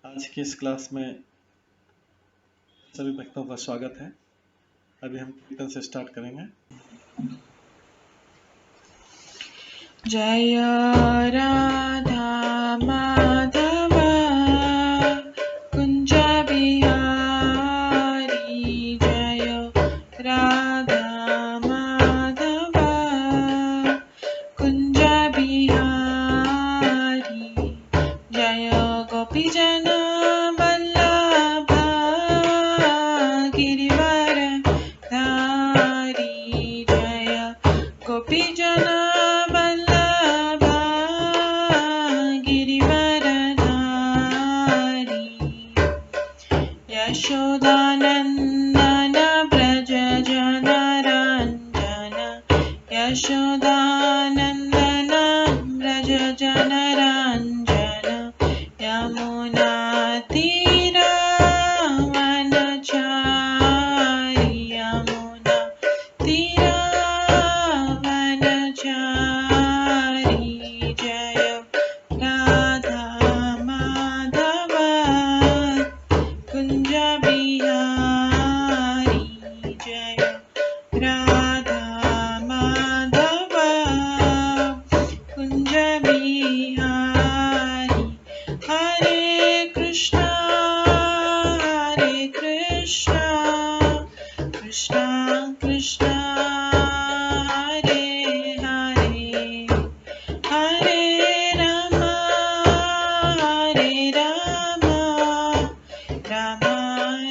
आज की इस क्लास में सभी भक्तों का स्वागत है। अभी हम कीर्तन से स्टार्ट करेंगे। जय राधा माधव कुंज बिहारी, जय राधा माधव कुंज बिहारी, जय गोपीजन वल्लभ गिरिवर धारी, जय गोपीजन वल्लभ गिरिवर धारी, यशोदानंदन व्रज जनरंजन, यशोदानंदन व्रज जनरंजन, यमुना तीरावनचारी, यमुना तीरावनचारी, जय राधा माधव कुंज बिहारी, जय राधा माधव कुंज बिहारी, हरे कृष्णा कृष्णा कृष्णा हरे हरे, हरे राम राम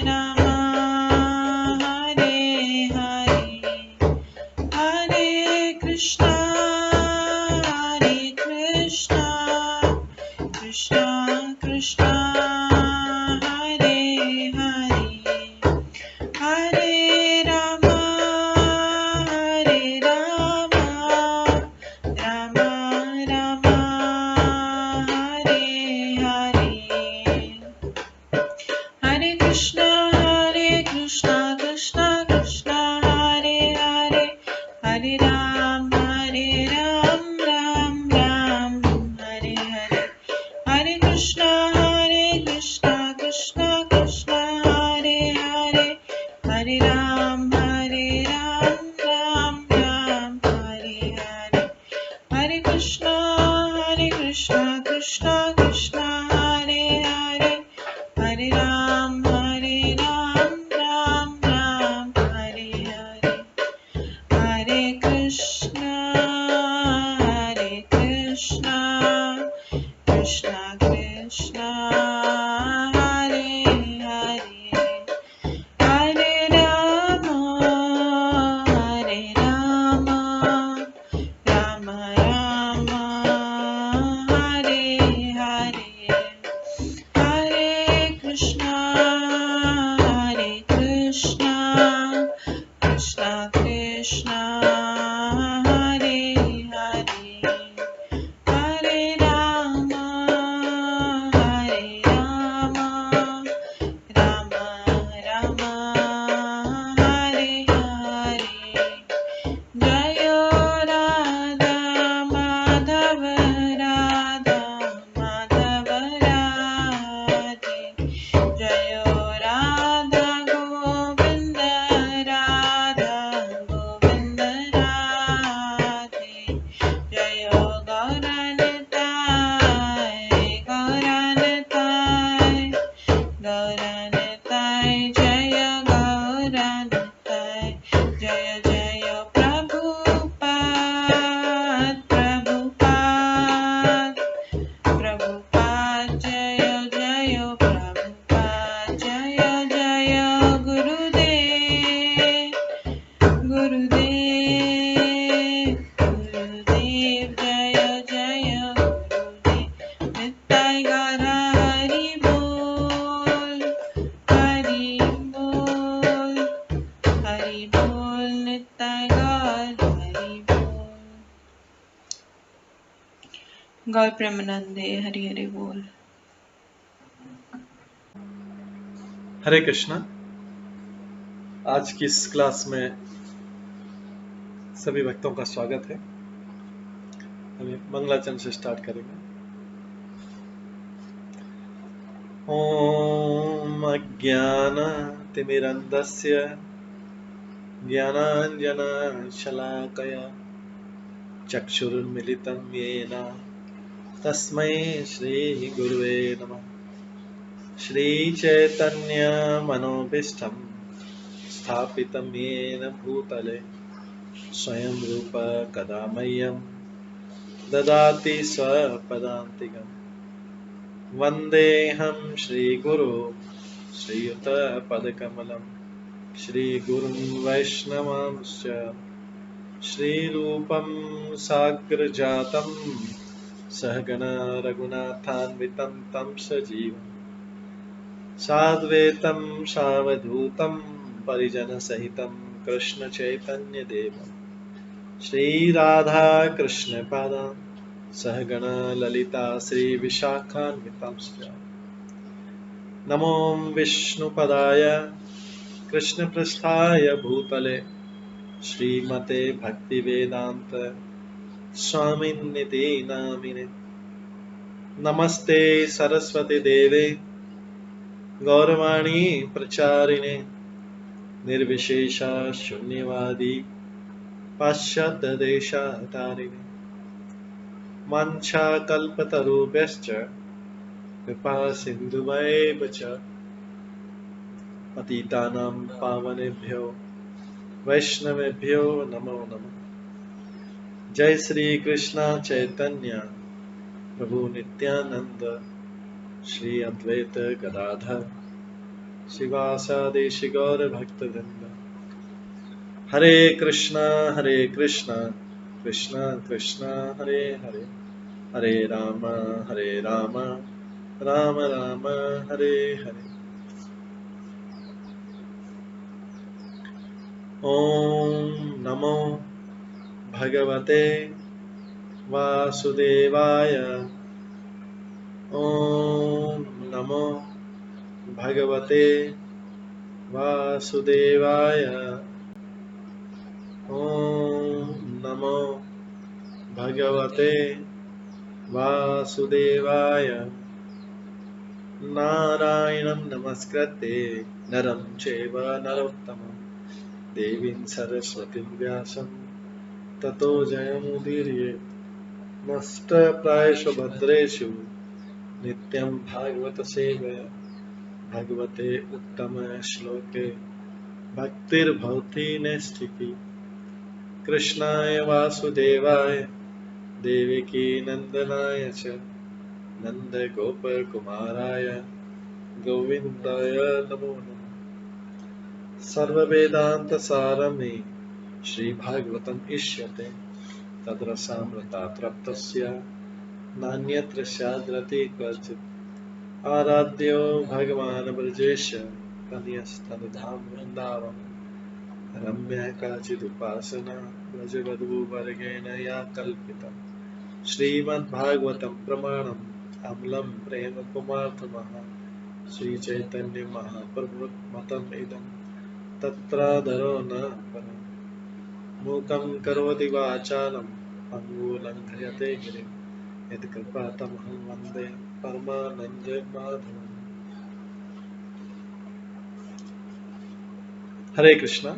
राम हरे हरे, हरे कृष्णा कृष्णा कृष्णा हरे हरे, हरे राम राम राम हरे हरे, हरे कृष्णा कृष्णा कृष्णा हरे हरे, हरे राम राम राम हरे हरे, हरे कृष्णा कृष्णा कृष्णा हरे हरे, हरे राम राम राम हरे हरे, हरे कृष्णा कृष्णा कृष्णा हरे हरे, हरे राम राम राम हरे हरे, हरे कृष्णा कृष्णा कृष्णा हरे हरे, हरे राम राम राम हरे हरे, हरे कृष्णा कृष्णा कृष्णा हरे हरे, हरे राम राम राम हरे हरे, जय राधा माधव राधे, जय राधा गोविंद राधे, जय गौरनताय जय गौरनताय, जय जय प्रभुपाद जय जय प्रभुपाद, जय जय गुरुदेव जय जय गुरुदेव, नित्य गौर हरि बोल नित्य गौर हरि बोल। गौर प्रेमानंदे हरि हरि बोल। हरे कृष्णा। आज की इस क्लास में सभी भक्तों का स्वागत है। हम मंगलाचरण से स्टार्ट करेंगे। ॐ अज्ञानतिमिरन्धस्य ज्ञानाञ्जनशलाकया चक्षुरुन्मिलितं येन तस्मै श्रीगुरुवे नमः। श्रीचैतन्यमनोभीष्टं स्थापितं येन भूतले स्वयं रूप कदा मह्यं ददाति स्वपदान्तिकम्। वन्देऽहं श्रीगुरो श्रीयुतपदकमलं श्रीगुरुं वैष्णवांश्च श्रीरूपं साग्रजातं सहगण रघुनाथान्वितं तं सजीवं साद्वैतं सावधूतं परिजनसहितं कृष्णचैतन्यदेवं श्रीराधाकृष्णपादान् सहगण ललिता श्रीविशाखान्वितांश्च नमो विष्णुपदाय कृष्णपृष्ठाय भूतले श्रीमते भक्तिवेदांत स्वामिन्निति नामिने। नमस्ते सरस्वती देवे गौरवाणी प्रचारिणे निर्विशेष शून्यवादी पाश्चात्य देशतारिणे। वाञ्छाकल्पतरुभ्यश्च कृपा सिन्धुभ्येव च पतितानां पावनेभ्यो वैष्णवेभ्यो नमो नमः। जय श्री कृष्ण चैतन्य प्रभु नित्यानंद श्री अद्वैत गदाधर शिवासादि गौर भक्तवृंद। हरे कृष्णा कृष्णा कृष्णा हरे हरे, हरे राम राम राम हरे हरे। ओम नमो भगवते वासुदेवाय। ओम नमो भगवते वासुदेवाय। ओम नमो भगवते वासुदेवाय। नारायणं नमस्कृत्य नरं चैव नरोत्तमं देवीं सरस्वतीं व्यासं ततो जयमुदीरयेत्। नष्टप्रायेषु भद्रेषु नित्यं भागवत सेवया भगवते उत्तम श्लोके भक्तिर्भवति नैष्ठिकी। कृष्णाय वासुदेवाय देवकी नंदनाय च नन्दगोपकुमाराय गोविन्दाय नमो नमः। सर्ववेदान्तसारमे श्रीभागवतम् इष्यते तद्रसामृतात् नान्यत्र स्याद्रति क्वचित्। आराध्यो भगवान् ब्रजेश कन्यस्तनुधाम वृन्दावन रम्या काचिदुपासना व्रजवधूवर्गेण या कल्पिता। श्रीमद्भागवतं प्रमाणम् अम्लं प्रेम कुमार्थमः श्रीचैतन्य महाप्रभुमतम् इदं तत्रादरो न परम्। मूकं करोति वाचालं पङ्गुलङ्घयते गिरिं यत्कृपातमहं वन्दे परमानन्दमाधवम्। हरे कृष्णा।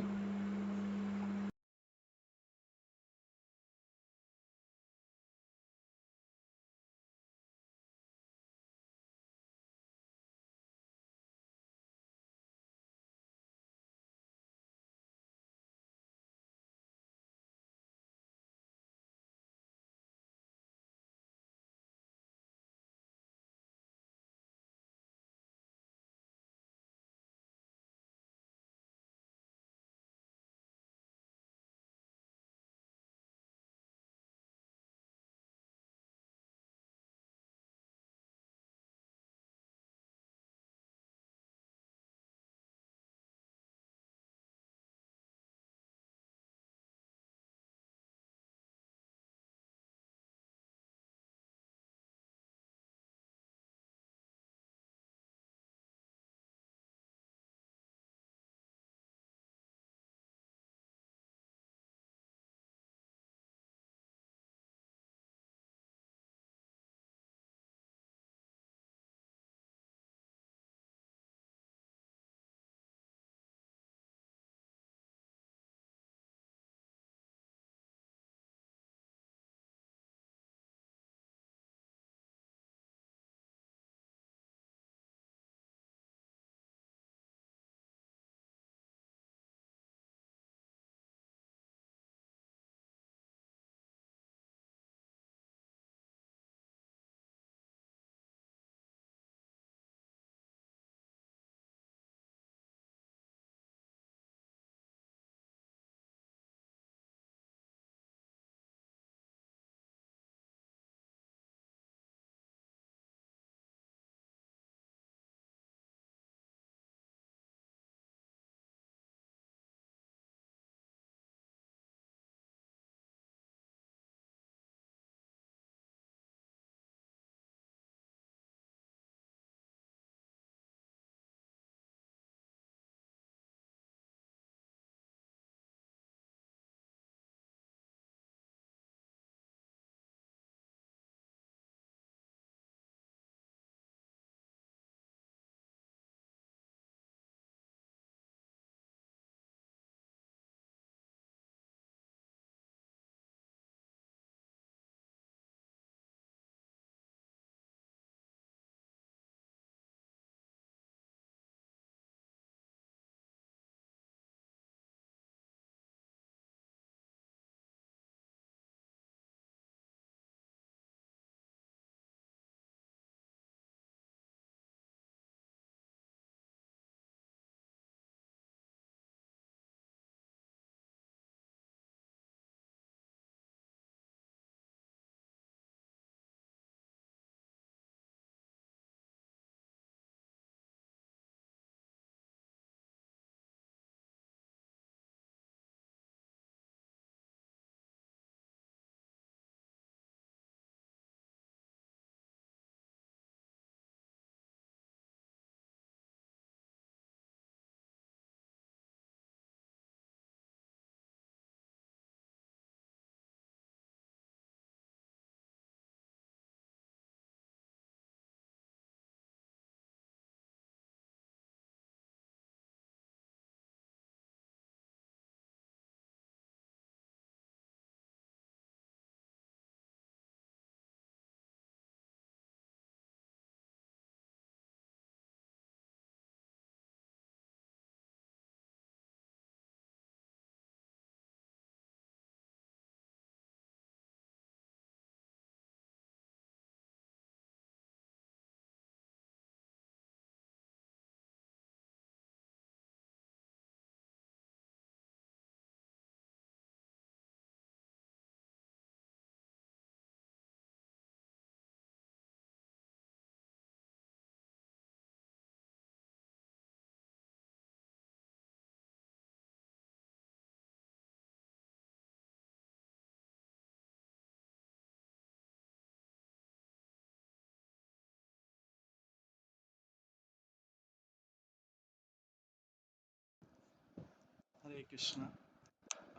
हरे कृष्णा।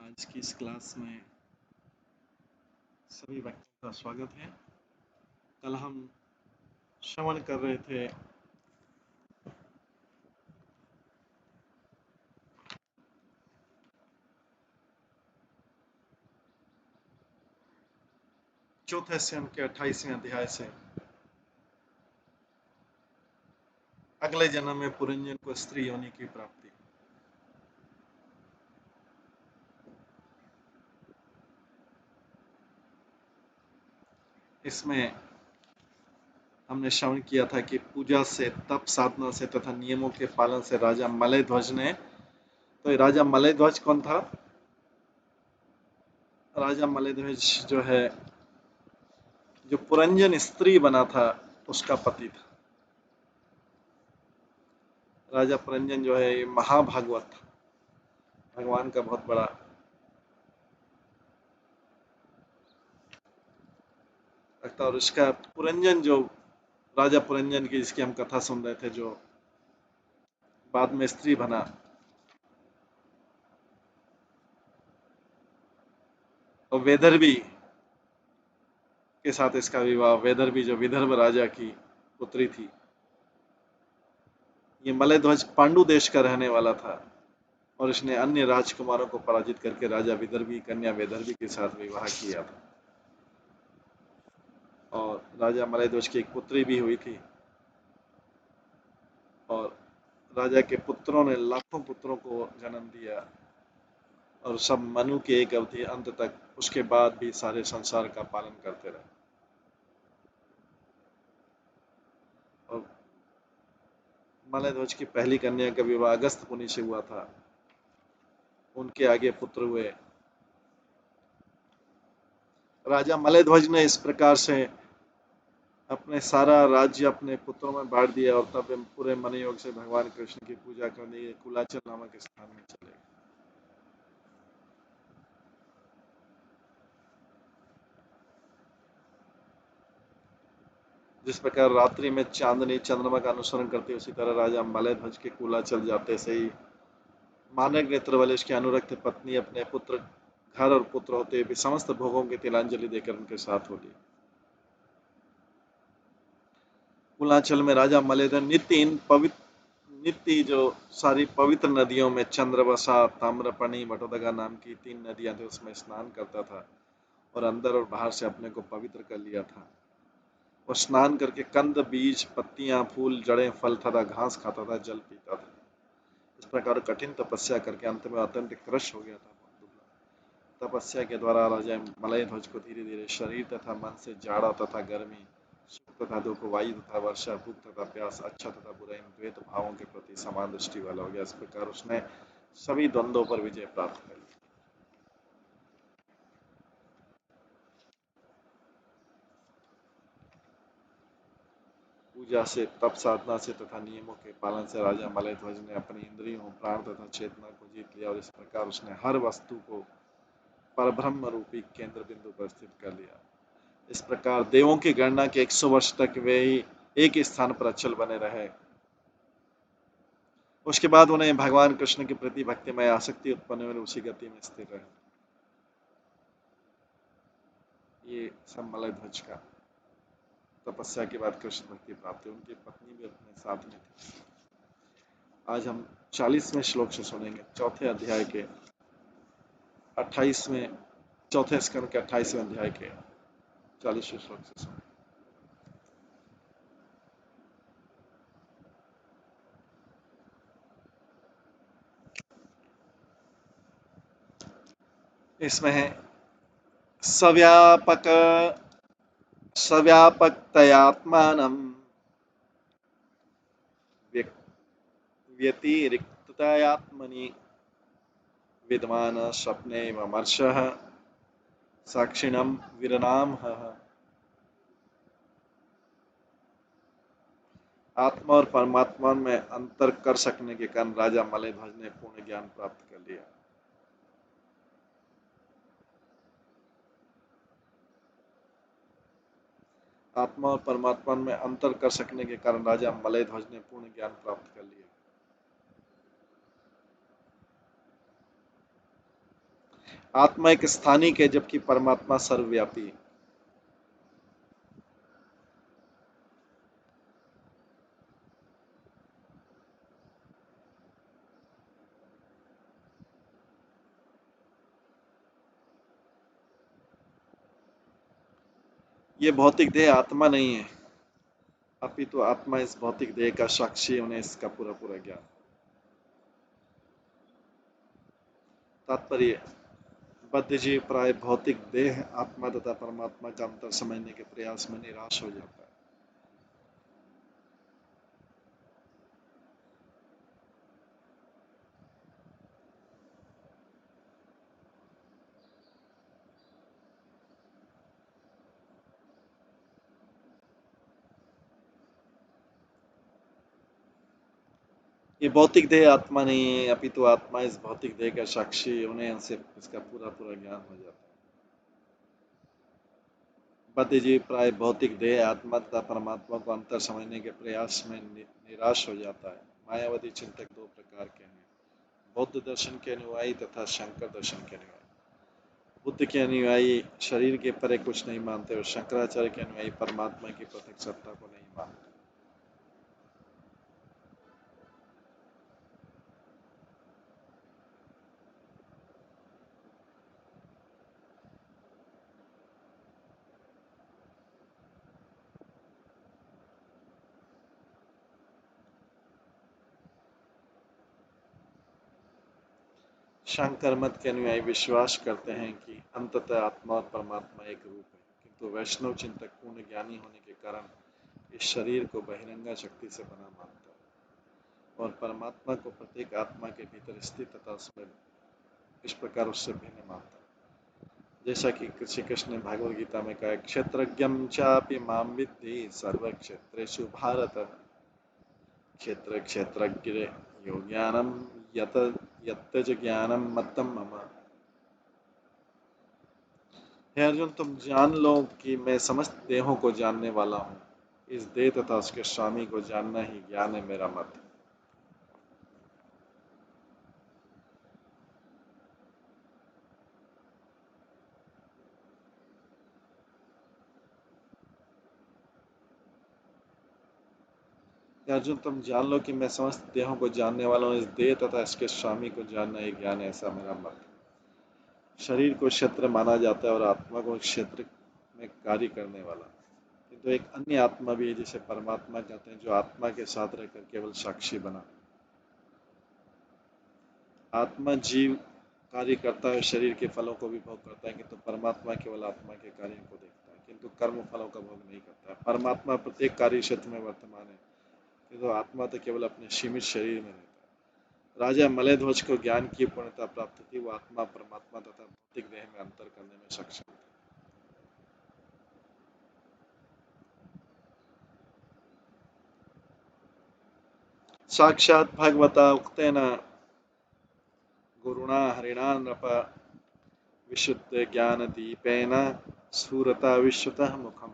आज की इस क्लास में सभी व्यक्तियों का स्वागत है। कल हम श्रवण कर रहे थे चौथे स्कंद के 28वें अध्याय से अगले जन्म में पुरंजन को स्त्री योनि की प्राप्ति। इसमें हमने श्रवण किया था कि पूजा से, तप साधना से तथा नियमों के पालन से राजा मलयध्वज ने, तो ये राजा मलयध्वज कौन था? राजा मलयध्वज जो है, जो पुरंजन स्त्री बना था उसका पति था। राजा पुरंजन जो है ये महाभागवत था, भगवान का बहुत बड़ा लगता। और इसका पुरंजन, जो राजा पुरंजन की जिसकी हम कथा सुन रहे थे, जो बाद में स्त्री बना, और वेदर्भी के साथ इसका विवाह, वेदर्भी जो विदर्भ राजा की पुत्री थी। ये मलयध्वज पांडु देश का रहने वाला था और इसने अन्य राजकुमारों को पराजित करके राजा विदर्भी कन्या वेदर्भी के साथ विवाह किया था। और राजा मलयध्वज की एक पुत्री भी हुई थी और राजा के पुत्रों ने लाखों पुत्रों को जन्म दिया और सब मनु के एक अवधि अंत तक, उसके बाद भी सारे संसार का पालन करते रहे। और मलयध्वज की पहली कन्या का विवाह अगस्त मुनि से हुआ था। उनके आगे पुत्र हुए। राजा मलयध्वज ने इस प्रकार से अपने सारा राज्य अपने पुत्रों में बांट दिया और तब पूरे मन योग से भगवान कृष्ण की पूजा करने के कुलाचल नामक स्थान में चले गए। जिस प्रकार रात्रि में चांदनी चंद्रमा का अनुसरण करते, उसी तरह राजा मलयध्वज के कुलाचल जाते से ही मानक नेत्र वाले इसकी अनुरक्त पत्नी अपने पुत्र, घर और पुत्र होते भी समस्त भोगों की तिलांजलि देकर उनके साथ हो ली। कुलाचल में राजा मलयध्वज नित्य जो सारी पवित्र नदियों में, चंद्रवसा, ताम्रपणी, वटोदगा नाम की 3 नदियां थी, उसमें स्नान करता था और अंदर और बाहर से अपने को पवित्र कर लिया था। और स्नान करके कंद, बीज, पत्तियां, फूल, जड़ें, फल तथा घास खाता था, जल पीता था। इस प्रकार कठिन तपस्या करके अंत में अत्यंत क्रश हो गया था। तपस्या के द्वारा राजा मलयध्वज को धीरे धीरे शरीर तथा मन से जाड़ा तथा गर्मी, सुख तथा दुख, वायु तथा वर्षा, भूख तथा प्यास, अच्छा तथा बुरा, इन द्वैत भावों के प्रति समान दृष्टि वाला हो गया। इस प्रकार उसने सभी द्वंद्वों पर विजय प्राप्त कर ली। पूजा से, तप साधना से तथा नियमों के पालन से राजा मलयध्वज ने अपनी इंद्रियों, प्राण तथा चेतना को जीत लिया और इस प्रकार उसने हर वस्तु को परब्रह्म रूपी केंद्र बिंदु पर स्थित कर लिया। इस प्रकार देवों की गणना के 100 वर्ष तक वे ही एक ही स्थान पर अचल बने रहे। उसके बाद उन्हें भगवान कृष्ण के प्रति भक्तिमय आसक्ति उत्पन्न हुई, उसी गति में स्थिर रहे। ये सब मलयध्वज का तपस्या के बाद कृष्ण भक्ति प्राप्ति। उनकी पत्नी भी अपने साथ में थी। आज हम 40वें श्लोक से सुनेंगे, चौथे अध्याय के 28वें, चौथे स्कंद के 28वें अध्याय के 40वें श्लोक से सुनेंगे। इसमें है सव्यापकतयात्मानं व्यतिरिक्ततयात्मनि विद्वान् स्वप्ने ममर्षः साक्षिणं विरनामहः। आत्मा और परमात्मा में अंतर कर सकने के कारण राजा मलयध्वज ने पूर्ण ज्ञान प्राप्त कर लिया। आत्मा और परमात्मा में अंतर कर सकने के कारण राजा मलयध्वज ने पूर्ण ज्ञान प्राप्त कर लिया। आत्मा एक स्थानिक है जबकि परमात्मा सर्वव्यापी है। ये भौतिक देह आत्मा नहीं है, अपितु आत्मा इस भौतिक देह का साक्षी, उन्हें इसका पूरा पूरा ज्ञान। तात्पर्य, बद्ध जीव प्राय भौतिक देह, आत्मा तथा परमात्मा का अंतर समझने के प्रयास में निराश हो जाता है। ये भौतिक देह आत्मा नहीं है, अपितु आत्मा इस भौतिक देह का साक्षी, उन्हें उनसे इसका पूरा पूरा ज्ञान हो जाता है। बद्ध जीव प्राय भौतिक देह, आत्मा तथा परमात्मा को अंतर समझने के प्रयास में निराश हो जाता है। मायावादी चिंतक दो प्रकार के हैं, बौद्ध दर्शन के अनुयायी तथा शंकर दर्शन के अनुयायी। बुद्ध के अनुयायी शरीर के परे कुछ नहीं मानते और शंकराचार्य के अनुयायी परमात्मा की प्रत्यक्ष सत्ता को नहीं मानते। शंकर मत के अनुयायी विश्वास करते हैं कि अंततः आत्मा और परमात्मा एक रूप है, किंतु वैष्णव चिंतक पूर्ण ज्ञानी होने के कारण इस शरीर को बहिरंगा शक्ति से बना मानता है और परमात्मा को प्रत्येक आत्मा के भीतर स्थित तथा उसमें इस प्रकार उससे भिन्न मानता है। जैसा कि श्री कृष्ण ने भागवत गीता में कहा, क्षेत्रज्ञं चापि मां विद्धि सर्व क्षेत्रेषु भारत, क्षेत्र क्षेत्रज्ञ यो ज्ञानम यत यत्तज ज्ञानम मत्तम मम। हे अर्जुन, तुम जान लो कि मैं समस्त देहों को जानने वाला हूँ। इस देह तथा उसके स्वामी को जानना ही ज्ञान है मेरा मत। अर्जुन, तुम जान लो कि मैं समस्त देहों को जानने वाला हूँ। इस देह तथा इसके स्वामी को जानना ही ज्ञान है, ऐसा मेरा मत। शरीर को क्षेत्र माना जाता है और आत्मा को क्षेत्र में कार्य करने वाला, किंतु एक अन्य आत्मा भी है जिसे परमात्मा कहते हैं, जो आत्मा के साथ रहकर केवल साक्षी बना। आत्मा जीव कार्य करता है, शरीर के फलों को भी भोग करता है, किंतु परमात्मा केवल आत्मा के कार्यों को देखता है, किंतु कर्म फलों का भोग नहीं करता है। परमात्मा प्रत्येक कार्य क्षेत्र में वर्तमान है, किंतु आत्मा तो केवल अपने सीमित शरीर में रहता है। राजा मलयध्वज को ज्ञान की पूर्णता प्राप्त थी, वो आत्मा, परमात्मा तथा भौतिक देह में अंतर करने में सक्षम था। साक्षात भगवता उक्तेन गुरुणा हरिणा नृप विशुद्ध ज्ञान दीपेन स्फुरता विश्वतः मुखम।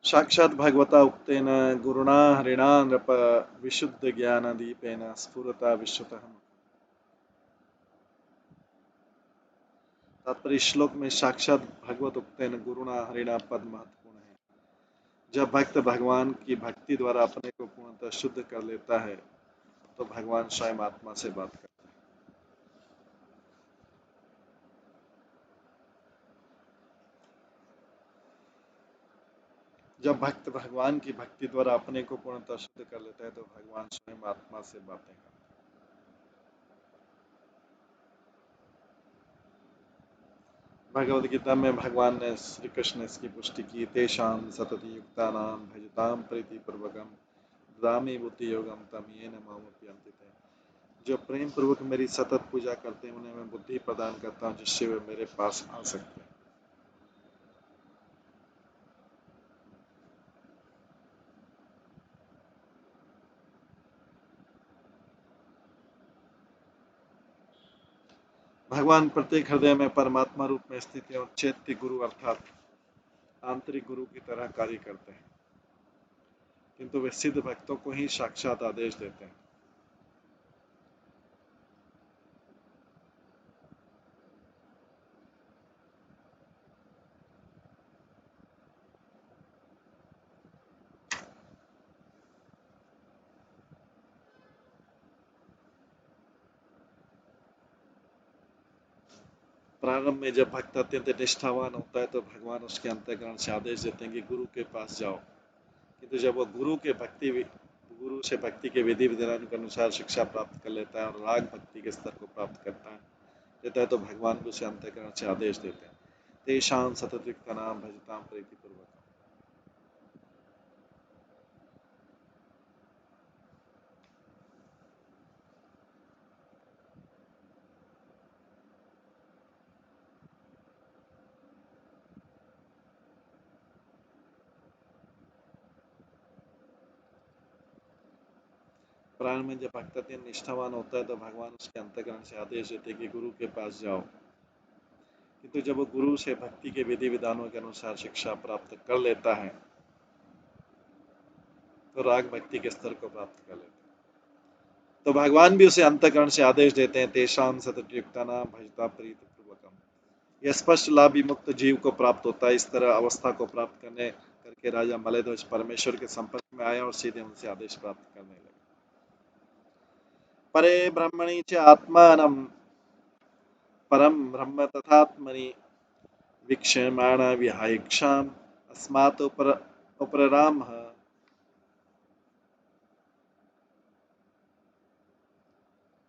साक्षात भगवता उक्तेन गुरुणा हरिणा नृप विशुद्ध ज्ञान दीपेन स्फुरता विश्वतः। तात्पर्य, श्लोक में साक्षात भगवत उक्तेन गुरुणा हरिणा पद महत्वपूर्ण है। जब भक्त भगवान की भक्ति द्वारा अपने को पूर्णतः शुद्ध कर लेता है तो भगवान स्वयं आत्मा से बात करता है। जब भक्त भगवान की भक्ति द्वारा अपने को पूर्णतः शुद्ध कर लेता है तो भगवान स्वयं आत्मा से बातें करता है। भगवद गीता में भगवान ने, श्री कृष्ण ने इसकी पुष्टि की, तेषां सतति युक्तानां भजतां प्रीतिपूर्वकं ददामि बुद्धि योगम तम येन मामपि अंतिते। जो प्रेम पूर्वक मेरी सतत पूजा करते हैं उन्हें मैं बुद्धि प्रदान करता हूँ, जिससे वे मेरे पास आ सकते हैं। भगवान प्रत्येक हृदय में परमात्मा रूप में स्थित है और चैत्य गुरु अर्थात आंतरिक गुरु की तरह कार्य करते हैं, किंतु वे सिद्ध भक्तों को ही साक्षात आदेश देते हैं। प्रारंभ में जब भक्त अत्यंत निष्ठावान होता है तो भगवान उसके अंतःकरण से आदेश देते हैं कि गुरु के पास जाओ, किंतु जब वो गुरु से भक्ति के विधि विधान के अनुसार शिक्षा प्राप्त कर लेता है और राग भक्ति के स्तर को प्राप्त देता है तो भगवान भी उसे अंतःकरण से आदेश देते हैं, तेषां सततयुक्ता नाम भजताम प्रीतिपूर्वक। प्रारंभ में जब भक्त अत्यंत निष्ठावान होता है तो भगवान उसके अंतःकरण से आदेश देते हैं कि गुरु के पास जाओ, किंतु जब वो गुरु से भक्ति के विधि विधानों के अनुसार शिक्षा प्राप्त कर लेता है तो राग भक्ति के स्तर को प्राप्त कर लेता है तो भगवान भी उसे अंतःकरण से आदेश देते हैं, तेषां सततयुक्तानां भजता प्रीतिपूर्वकम्। यह स्पष्ट लाभ विमुक्त जीव को प्राप्त होता है। इस तरह अवस्था को प्राप्त करके राजा मलयध्वज परमेश्वर के संपर्क में आया और सीधे उनसे आदेश प्राप्त करने लगे। परे ब्रह्मणि च आत्मानं परम ब्रह्म तथात्मनि वीक्षमाण विहायक्षाम अस्मात् उपरामः।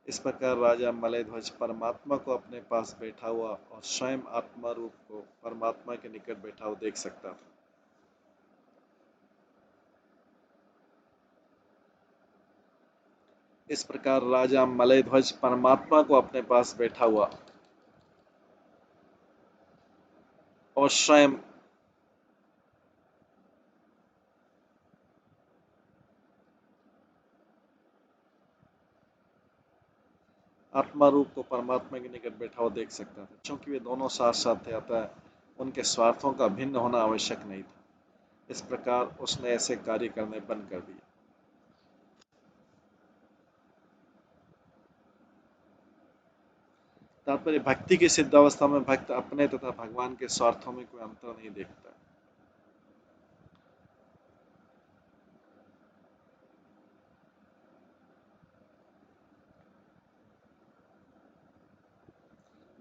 इस प्रकार राजा मलयध्वज परमात्मा को अपने पास बैठा हुआ और स्वयं आत्मा रूप को परमात्मा के निकट बैठा हुआ देख सकता था। इस प्रकार राजा मलयध्वज परमात्मा को अपने पास बैठा हुआ और स्वयं आत्मा रूप को परमात्मा के निकट बैठा हुआ देख सकता था। क्योंकि वे दोनों साथ साथ थे, अतः उनके स्वार्थों का भिन्न होना आवश्यक नहीं था। इस प्रकार उसने ऐसे कार्य करने बंद कर दिए। तात्पर्य, भक्ति की सिद्धावस्था में भक्त अपने तथा भगवान के स्वार्थों में कोई अंतर नहीं देखता।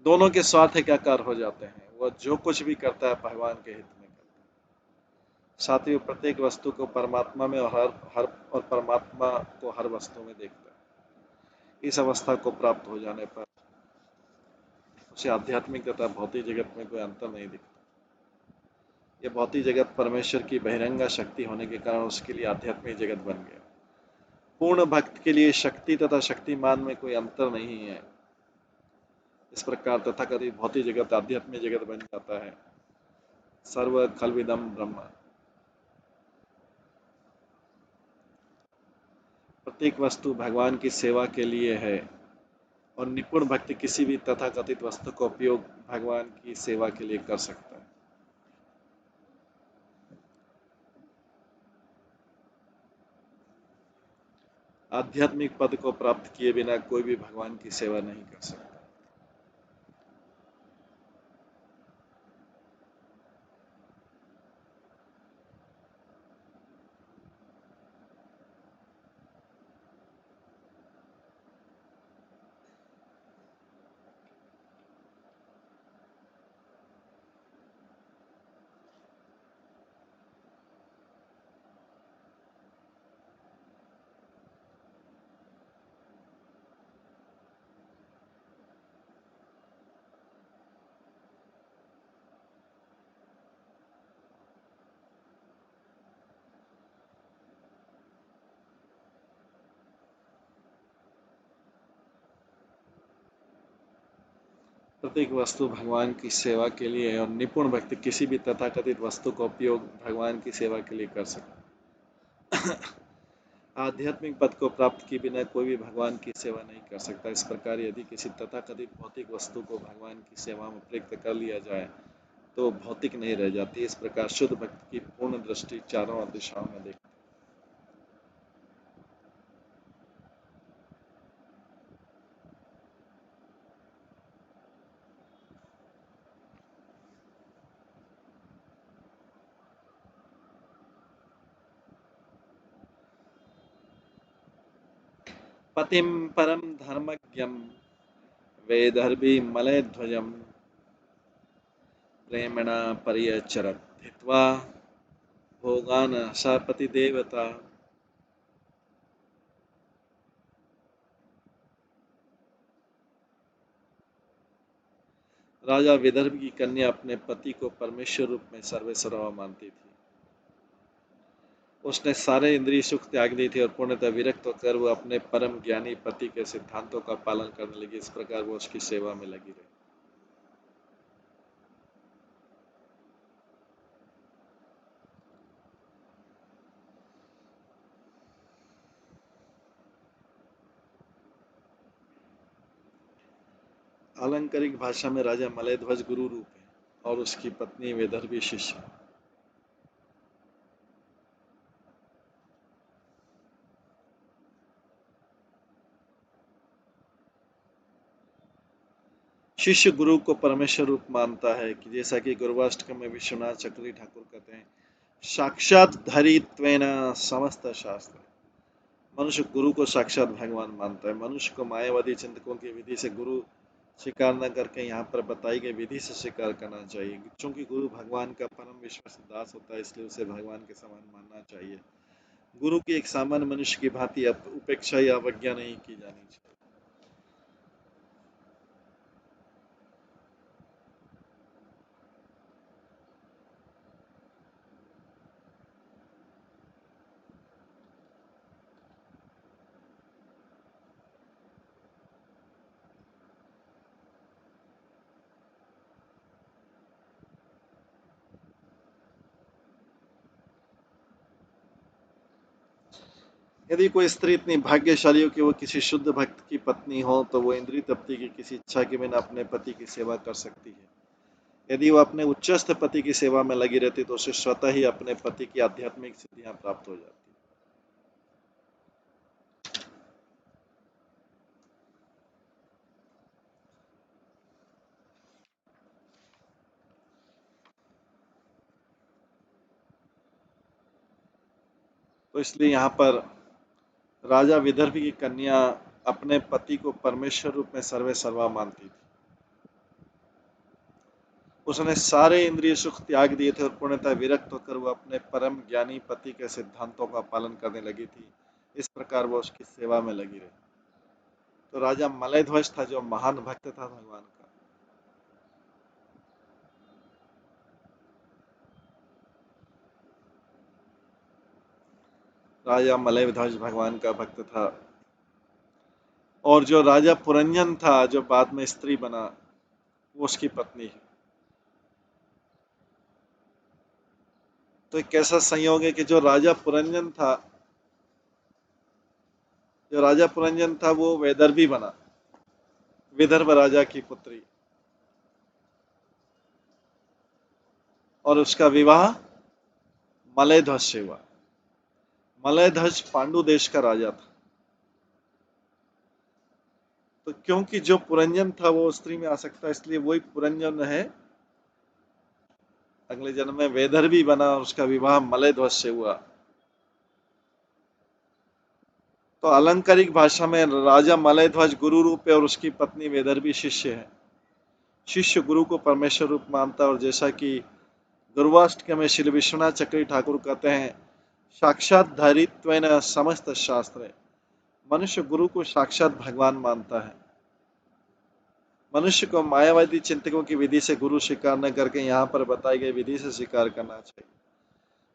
दोनों के स्वार्थ एकाकार हो जाते हैं। वह जो कुछ भी करता है भगवान के हित में करता है। साथ ही प्रत्येक वस्तु को परमात्मा में और परमात्मा को हर वस्तु में देखता है। इस अवस्था को प्राप्त हो जाने पर उसे आध्यात्मिक तथा भौतिक जगत में कोई अंतर नहीं दिखता। यह भौतिक जगत परमेश्वर की बहिरंगा शक्ति होने के कारण उसके लिए आध्यात्मिक जगत बन गया। पूर्ण भक्त के लिए शक्ति तथा शक्तिमान में कोई अंतर नहीं है। इस प्रकार तथाकथित भौतिक जगत आध्यात्मिक जगत बन जाता है। सर्व खल्विदम ब्रह्म। प्रत्येक वस्तु भगवान की सेवा के लिए है और निपुण भक्त किसी भी तथाकथित वस्तु का उपयोग भगवान की सेवा के लिए कर सकता है। आध्यात्मिक पद को प्राप्त किए बिना कोई भी भगवान की सेवा नहीं कर सकता। प्रत्येक वस्तु भगवान की सेवा के लिए है और निपुण भक्त किसी भी तथाकथित वस्तु का उपयोग भगवान की सेवा के लिए कर सकता है। आध्यात्मिक पद को प्राप्त किए बिना कोई भी भगवान की सेवा नहीं कर सकता। इस प्रकार यदि किसी तथाकथित भौतिक वस्तु को भगवान की सेवा में प्रयुक्त कर लिया जाए तो भौतिक नहीं रह जाती। इस प्रकार शुद्ध भक्त की पूर्ण दृष्टि चारों दिशाओं में देखती। पतिं परम धर्मज्ञं वेदर्भी मलयध्वजं प्रेमणा पर्यचरत् हित्वा भोगान स पतिदेवता। राजा विदर्भ की कन्या अपने पति को परमेश्वर रूप में सर्वेसर्वा मानती थी। उसने सारे इंद्रिय सुख त्याग दी थी और पूर्णतः विरक्त होकर वो अपने परम ज्ञानी पति के सिद्धांतों का पालन करने लगी। इस प्रकार वो उसकी सेवा में लगी रही। आलंकारिक भाषा में राजा मलयध्वज गुरु रूप है और उसकी पत्नी वेदर्भी शिष्य है। शिष्य गुरु को परमेश्वर रूप मानता है कि जैसा कि गुरुवाष्टकम में विश्वनाथ चक्रवर्ती ठाकुर कहते हैं, साक्षात धरित्वेन समस्त शास्त्र। मनुष्य गुरु को साक्षात भगवान मानता है। मनुष्य को मायावादी चिंतकों की विधि से गुरु स्वीकार न करके यहाँ पर बताई गई विधि से स्वीकार करना चाहिए। चूंकि गुरु भगवान का परम विश्वास दास होता है, इसलिए उसे भगवान के समान मानना चाहिए। गुरु की एक सामान्य मनुष्य की भांति उपेक्षा या अवज्ञा नहीं की जानी चाहिए। यदि कोई स्त्री इतनी भाग्यशाली हो कि वो किसी शुद्ध भक्त की पत्नी हो, तो वो इंद्रिय तृप्ति की किसी इच्छा के बिना अपने पति की सेवा कर सकती है। यदि वो अपने उच्चस्थ पति की सेवा में लगी रहती तो उसे स्वतः ही अपने पति की आध्यात्मिक सिद्धियां प्राप्त हो जाती। तो इसलिए यहाँ पर राजा विदर्भी की कन्या अपने पति को परमेश्वर रूप में सर्वे सर्वा मानती थी। उसने सारे इंद्रिय सुख त्याग दिए थे और पूर्णतः विरक्त होकर वो अपने परम ज्ञानी पति के सिद्धांतों का पालन करने लगी थी। इस प्रकार वो उसकी सेवा में लगी रही। तो राजा मलयध्वज था जो महान भक्त था भगवान का। राजा मलयध्वज भगवान का भक्त था। और जो राजा पुरंजन था जो बाद में स्त्री बना, वो उसकी पत्नी है। तो एक ऐसा संयोग है कि जो राजा पुरंजन था वो वैदर्भी बना, विदर्भ राजा की पुत्री, और उसका विवाह मलयध्वज से हुआ। मलयध्वज पांडु देश का राजा था। तो क्योंकि जो पुरंजन था वो स्त्री में आसक्त था, इसलिए वही पुरंजन है अगले जन्म में वैदर्भी बना और उसका विवाह मलयध्वज से हुआ। तो आलंकारिक भाषा में राजा मलयध्वज गुरु रूप है और उसकी पत्नी वैदर्भी शिष्य है। शिष्य गुरु को परमेश्वर रूप मानता है और जैसा कि गुरुवाष्टक में श्री विश्वनाथ चक्रवर्ती ठाकुर कहते हैं, साक्षात धरित्वेन समस्त शास्त्र। मनुष्य गुरु को साक्षात भगवान मानता है। मनुष्य को मायावादी चिंतकों की विधि से गुरु स्वीकार न करके यहाँ पर बताई गई विधि से स्वीकार करना चाहिए।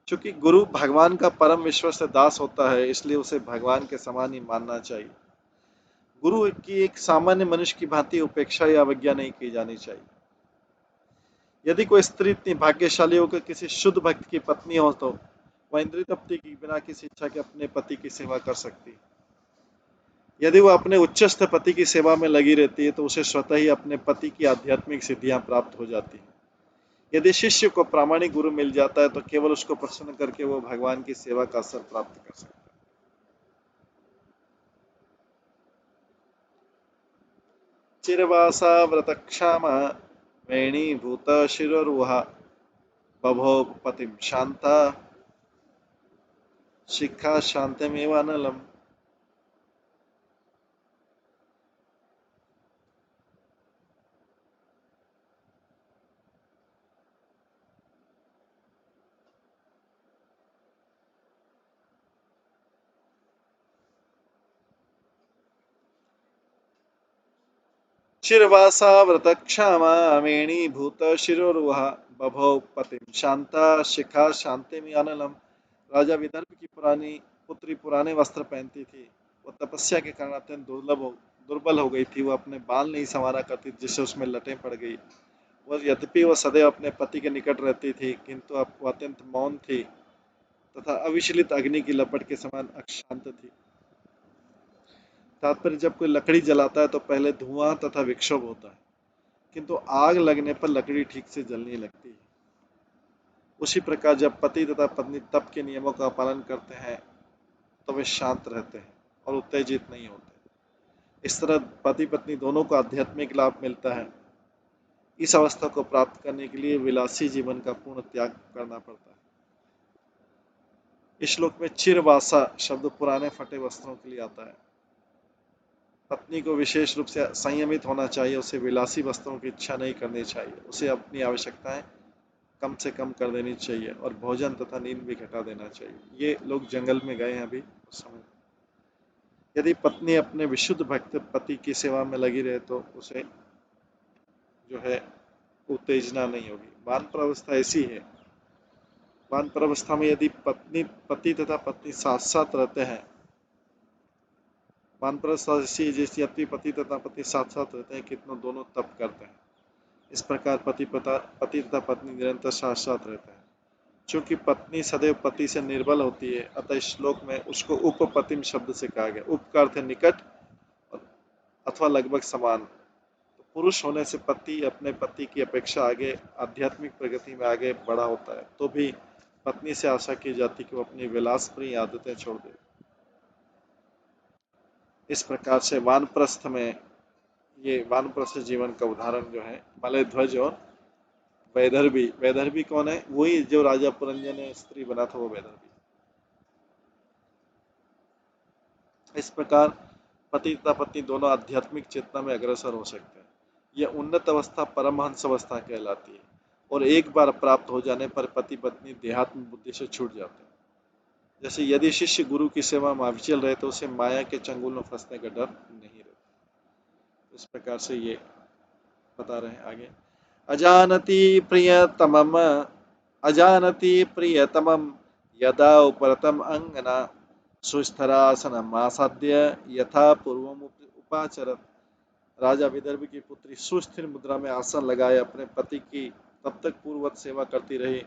चूंकि गुरु भगवान का परम विश्वस्त दास होता है, इसलिए उसे भगवान के समान ही मानना चाहिए। गुरु की एक सामान्य मनुष्य की भांति उपेक्षा या अवज्ञा नहीं की जानी चाहिए। यदि कोई स्त्री इतनी भाग्यशाली होकर किसी शुद्ध भक्त की पत्नी हो, तो वह इंद्रिय तृप्ति की बिना किसी इच्छा के अपने पति की सेवा कर सकती है। यदि वह अपने उच्चस्थ पति की सेवा में लगी रहती है तो उसे स्वतः ही अपने पति की आध्यात्मिक सिद्धियां प्राप्त हो जाती हैं। यदि शिष्य को प्रामाणिक गुरु मिल जाता है तो केवल उसको प्रसन्न करके वो भगवान की सेवा का असर प्राप्त कर सकता है। चिरवासा व्रतक्षामा वेणीभूत शिरोरुहा बभो पतिं शांता शिखा शांतिमेव अनलम। चिरवासा व्रतक्षामा वेणीभूत शिरोरुहा बभो पतिं शांता शिखा शांतिमेव अनलम। राजा विदर्भ की पुरानी पुत्री पुराने वस्त्र पहनती थी। वो तपस्या के कारण अत्यंत दुर्बल हो गई थी। वो अपने बाल नहीं संवारा करती जिससे उसमें लटें पड़ गई। वह यद्यपि वह सदैव अपने पति के निकट रहती थी किंतु अब वह अत्यंत मौन थी तथा अविचलित अग्नि की लपट के समान अशांत थी। तात्पर्य जब कोई लकड़ी जलाता है तो पहले धुआं तथा विक्षोभ होता है किंतु आग लगने पर लकड़ी ठीक से जलने लगती है। उसी प्रकार जब पति तथा पत्नी तप के नियमों का पालन करते हैं तो वे शांत रहते हैं और उत्तेजित नहीं होते। इस तरह पति पत्नी दोनों को आध्यात्मिक लाभ मिलता है। इस अवस्था को प्राप्त करने के लिए विलासी जीवन का पूर्ण त्याग करना पड़ता है। इस श्लोक में चिरवासा शब्द पुराने फटे वस्त्रों के लिए आता है। पत्नी को विशेष रूप से संयमित होना चाहिए। उसे विलासी वस्त्रों की इच्छा नहीं करनी चाहिए। उसे अपनी आवश्यकताएं कम से कम कर देनी चाहिए और भोजन तथा नींद भी घटा देना चाहिए। ये लोग जंगल में गए हैं अभी उस समय। यदि पत्नी अपने विशुद्ध भक्त पति की सेवा में लगी रहे तो उसे जो है उत्तेजना नहीं होगी। वानप्रवस्था ऐसी है। वानप्रवस्था में यदि पति तथा पत्नी साथ साथ रहते हैं, वानप्रवस्था ऐसी जैसे यदि पति तथा पत्नी साथ साथ रहते हैं कितनों दोनों तप करते हैं। इस प्रकार पति तथा पत्नी निरंतर साथ साथ रहते हैं। चूंकि पत्नी सदैव पति से निर्बल होती है अतः इस श्लोक में उसको उपपतिम शब्द से कहा गया। उप का अर्थ है निकट अथवा लगभग समान। तो पुरुष होने से पति अपने पति की अपेक्षा आगे आध्यात्मिक प्रगति में आगे बढ़ा होता है तो भी पत्नी से आशा की जाती कि वो अपनी विलासप्रिय आदतें छोड़ दे। इस प्रकार से वानप्रस्थ में ये वानप्रस्थ जीवन का उदाहरण जो है मलय ध्वज और वैदर्भी। वैदर्भी कौन है? वही जो राजा पुरंजन ने स्त्री बना था, वो वैदर्भी। इस प्रकार पति तथा पत्नी दोनों आध्यात्मिक चेतना में अग्रसर हो सकते हैं। यह उन्नत अवस्था परमहंस अवस्था कहलाती है और एक बार प्राप्त हो जाने पर पति पत्नी देहात्म बुद्धि से छूट जाते हैं। जैसे यदि शिष्य गुरु की सेवा में अविचल रहे तो उसे माया के चंगुल में फंसने का डर नहीं रहता। इस प्रकार से ये बता रहे हैं आगे। अजानति प्रियतमम यदा उपरतम अंगना सुस्थरासनम आसाद्य यथा पूर्वम उपाचरत। राजा विदर्भ की पुत्री सुस्थिर मुद्रा में आसन लगाए अपने पति की तब तक पूर्ववत सेवा करती रही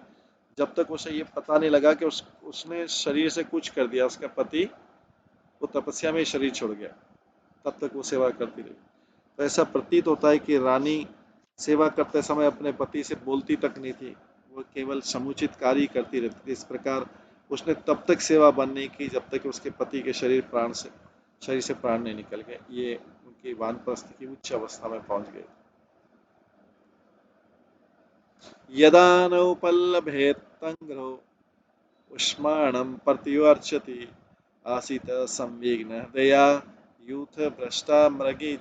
जब तक उसे ये पता नहीं लगा कि उसने शरीर से कुछ कर दिया। उसका पति वो तपस्या में शरीर छोड़ गया, तब तक वो सेवा करती रही। तो ऐसा प्रतीत होता है कि रानी सेवा करते समय अपने पति से बोलती तक नहीं थी, वो केवल समुचित कार्य करती रहती थी। इस प्रकार उसने तब तक सेवा बंद नहीं की जब तक उसके पति के शरीर से प्राण नहीं निकल गए। ये उनकी वानप्रस्थ की उच्च अवस्था में पहुंच गए। यदा नौपल्लभेत तंग्रो उष्माणं पर्त्युर्चति आसीत संविघ्न दया यूथ भ्रष्टा मृगी।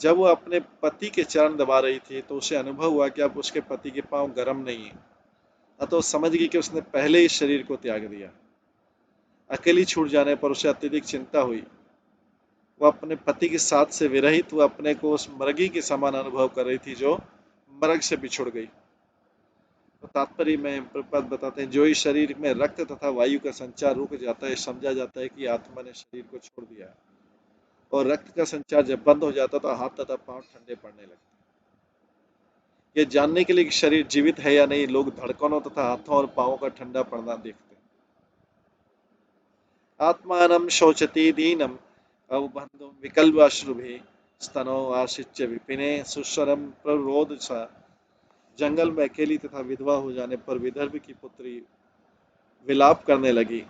जब वो अपने पति के चरण दबा रही थी तो उसे अनुभव हुआ कि अब उसके पति के पांव गर्म नहीं है, अतः वो समझ गई कि उसने पहले ही शरीर को त्याग दिया। अकेली छूट जाने पर उसे अत्यधिक चिंता हुई। वो अपने पति के साथ से विरहित वो अपने को उस मृगी के समान अनुभव कर रही थी जो मृग से बिछुड़ गई। तो तात्पर्य में प्रपात बताते हैं, जो इस शरीर में रक्त तथा वायु का संचार रुक जाता है समझा जाता है कि आत्मा ने शरीर को छोड़ दिया है। और रक्त का संचार जब बंद हो जाता तो हाथ तथा पांव ठंडे पड़ने लगते। ये जानने के लिए कि शरीर जीवित है या नहीं लोग धड़कनों तथा हाथों और पांवों का ठंडा पड़ना देखते हैं। आत्मानं शोचति दीनम अवबंधुम विकल्पाश्रुभि स्तनो आशिच्य विपिने सुस्वरम प्ररोद सा। जंगल में अकेली तथा विधवा हो जाने पर विदर्भ की पुत्री विलाप करने लगी।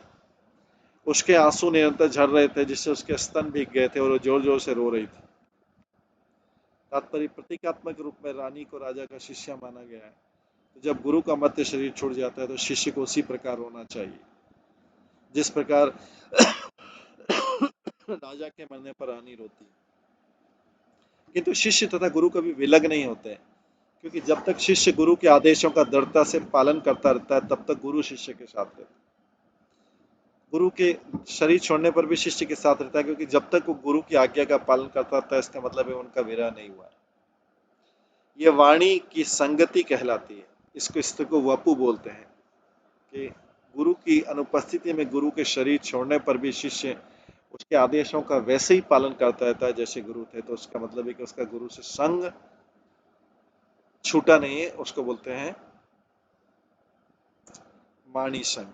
उसके आंसू निरंतर झड़ रहे थे, जिससे उसके स्तन भीग गए थे और वो जोर जोर से रो रही थी। तात्पर्य, प्रतीकात्मक रूप में रानी को राजा का शिष्य माना गया है। तो जब गुरु का मर्त्य शरीर छूट जाता है तो शिष्य को उसी प्रकार होना चाहिए जिस प्रकार राजा के मरने पर रानी रोती है। किंतु शिष्य तथा गुरु कभी विलग नहीं होते हैं, क्योंकि जब तक शिष्य गुरु के आदेशों का दृढ़ता से पालन करता रहता है तब तक गुरु शिष्य के साथ रहता है। गुरु के शरीर छोड़ने पर भी शिष्य के साथ रहता है, क्योंकि जब तक वो गुरु की आज्ञा का पालन करता रहता है, इसका मतलब है उनका विरह नहीं हुआ है। ये वाणी की संगति कहलाती है। इसको स्थिति को वपु बोलते हैं कि गुरु की अनुपस्थिति में गुरु के शरीर छोड़ने पर भी शिष्य उसके आदेशों का वैसे ही पालन करता रहता है जैसे गुरु थे। तो उसका मतलब है कि उसका गुरु से संग छूटा नहीं है। उसको बोलते हैं वाणी संग।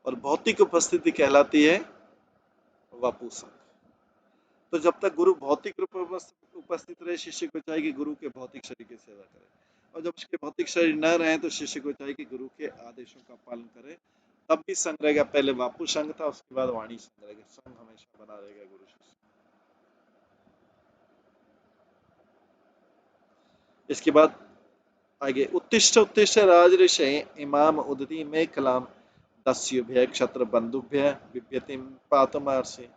और भौतिक उपस्थिति कहलाती है वपु संग। तो जब तक गुरु भौतिक रूप में उपस्थित रहे, शिष्य को चाहिए कि गुरु के भौतिक शरीर की सेवा करे, और जब उसके भौतिक शरीर न रहे तो शिष्य को चाहिए कि गुरु के आदेशों का पालन करे। तब भी संग रहेगा। पहले वापु संग था, उसके बाद वाणी संग रहेगा। संग हमेशा बना रहेगा गुरु शिष्य। इसके बाद आगे, उत्तिष्ठ उत्तिष्ठ राजऋषे इमाम उदती में कलाम दस्युभ्य क्षत्र बंधुभ्य बिभ्यतिम पातमार्षि।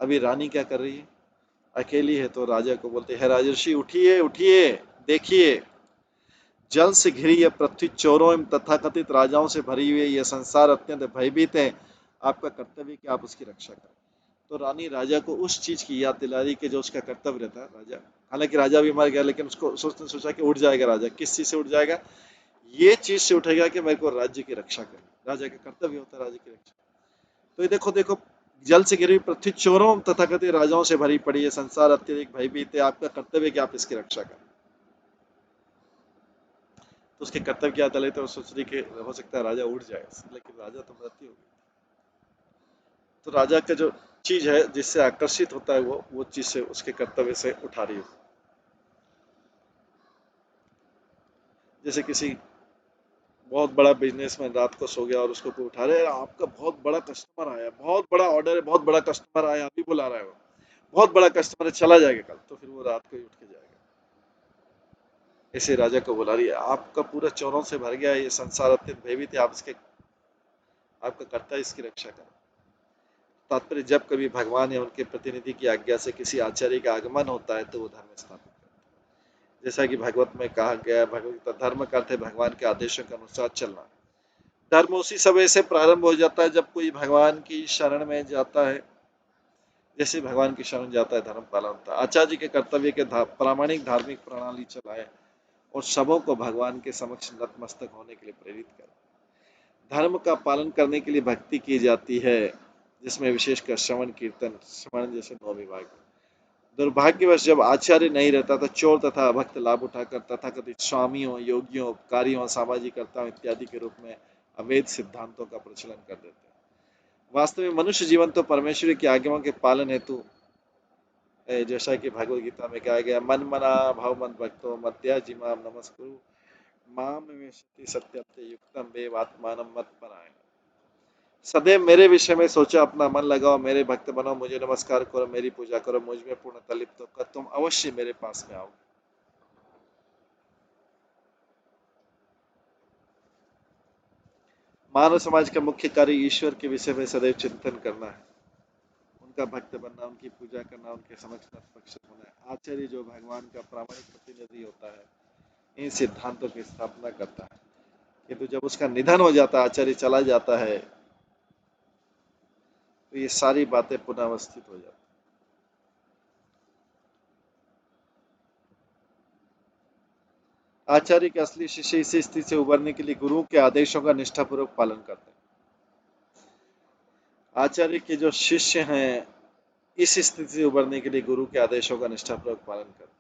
अभी रानी क्या कर रही है? अकेली है, तो राजा को बोलते है, राजर्षि उठिए उठिए, देखिए जल से घिरी यह पृथ्वी चोरों एवं तथाकथित राजाओं से भरी हुई, यह संसार अत्यंत भयभीत है। आपका कर्तव्य कि आप उसकी रक्षा करें। तो रानी राजा को उस चीज की याद दिला रही कि जो उसका कर्तव्य रहता है। राजा, हालांकि राजा भी मर गया, लेकिन उसको सोचा कि उठ जाएगा राजा। किस चीज से उठ जाएगा? ये चीज से उठेगा कि मेरे को राज्य की रक्षा करनी। राजा का कर्तव्य होता है राज्य की रक्षा। तो ये देखो देखो, जल से घिरी पृथ्वी चोरों तथाकथित राजाओं से भरी पड़ी है, संसार अत्यधिक भयभीत है। आपका कर्तव्य कि आप इसकी रक्षा करें। तो उसके कर्तव्य की याद दिलाई तो सोच रही कि हो सकता है राजा उठ जाए, लेकिन राजा तो मृत्यु हो गई। तो राजा का जो चीज है जिससे आकर्षित होता है, वो चीज से उसके कर्तव्य से उठा रही है। जैसे किसी बहुत बड़ा बिजनेसमैन रात को सो गया और उसको कोई उठा रहे, आपका बहुत बड़ा कस्टमर आया, बहुत बड़ा ऑर्डर है, बहुत बड़ा कस्टमर आया, अभी बुला रहा है, वो बहुत बड़ा कस्टमर है, चला जाएगा कल। तो फिर वो रात को ही उठ के जाएगा। ऐसे राजा को बुला रही है, आपका पूरा चोरों से भर गया है, ये संसार अत्यंत भयभीत है, आप इसके, आपका कर्तव्य इसकी रक्षा करें। तात्पर्य, जब कभी भगवान या उनके प्रतिनिधि की आज्ञा से किसी आचार्य का आगमन होता है तो वो धर्म स्थापित करते हैं। जैसा कि भागवत में कहा गया है, भगवत धर्म का अर्थ है भगवान के आदेशों के अनुसार चलना। धर्म उसी समय से प्रारंभ हो जाता है जब कोई भगवान की शरण में जाता है। जैसे भगवान की शरण जाता है, धर्म पालन होता है। आचार्य जी के कर्तव्य के प्रामाणिक धार्मिक प्रणाली चलाए और सबों को भगवान के समक्ष नतमस्तक होने के लिए प्रेरित करे। धर्म का पालन करने के लिए भक्ति की जाती है, जिसमें विशेषकर श्रवण कीर्तन स्मरण जैसे 9 विभाग। दुर्भाग्यवश जब आचार्य नहीं रहता तो चोर तथा भक्त लाभ उठाकर तथाकथित स्वामियों, योगियों, उपकारियों, सामाजिकर्ताओं इत्यादि के रूप में अवैध सिद्धांतों का प्रचलन कर देते हैं। वास्तव में मनुष्य जीवन तो परमेश्वर की आज्ञाओं के पालन हेतु, जैसा कि भगवद गीता में कहा गया, मन मना भाव मन भक्तो मध्या जिमाम नमस्कुरु माम में सत्यते युक्तम वेवात्मानम मत परायण। सदैव मेरे विषय में सोचो, अपना मन लगाओ, मेरे भक्त बनो, मुझे नमस्कार करो, मेरी पूजा करो, मुझ में पूर्णतः लिप्त होकर तुम अवश्य मेरे पास में आओ। मानव समाज का मुख्य कार्य ईश्वर के विषय में सदैव चिंतन करना है, उनका भक्त बनना, उनकी पूजा करना, उनके समक्ष नतमस्तक होना है। आचार्य जो भगवान का प्रामाणिक प्रतिनिधि होता है, इन सिद्धांतों की स्थापना करता है। किंतु जब उसका निधन हो जाता है, आचार्य चला जाता है, तो ये सारी बातें पुनर्वस्थित हो जाती है। आचार्य के असली शिष्य इस स्थिति से उबरने के लिए गुरु के आदेशों का निष्ठापूर्वक पालन करते हैं। आचार्य के जो शिष्य हैं, इस स्थिति से उबरने के लिए गुरु के आदेशों का निष्ठापूर्वक पालन करते हैं।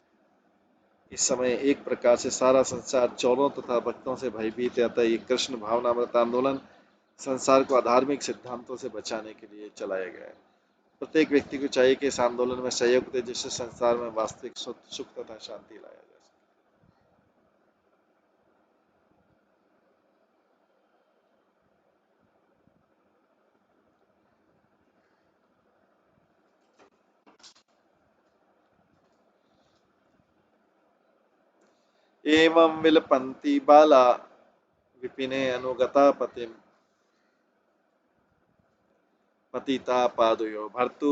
इस समय एक प्रकार से सारा संसार चोरों तथा भक्तों से भयभीत रहता है। ये कृष्ण भावनामृत आंदोलन संसार को अधार्मिक सिद्धांतों से बचाने के लिए चलाया गया है। प्रत्येक व्यक्ति को चाहिए कि इस आंदोलन में सहयोग दे, जिससे संसार में वास्तविक सुख तथा शांति लाया जा सके। एवं विलपन्ति बाला विपिने अनुगता पतिम पतिता पादयो भर्तु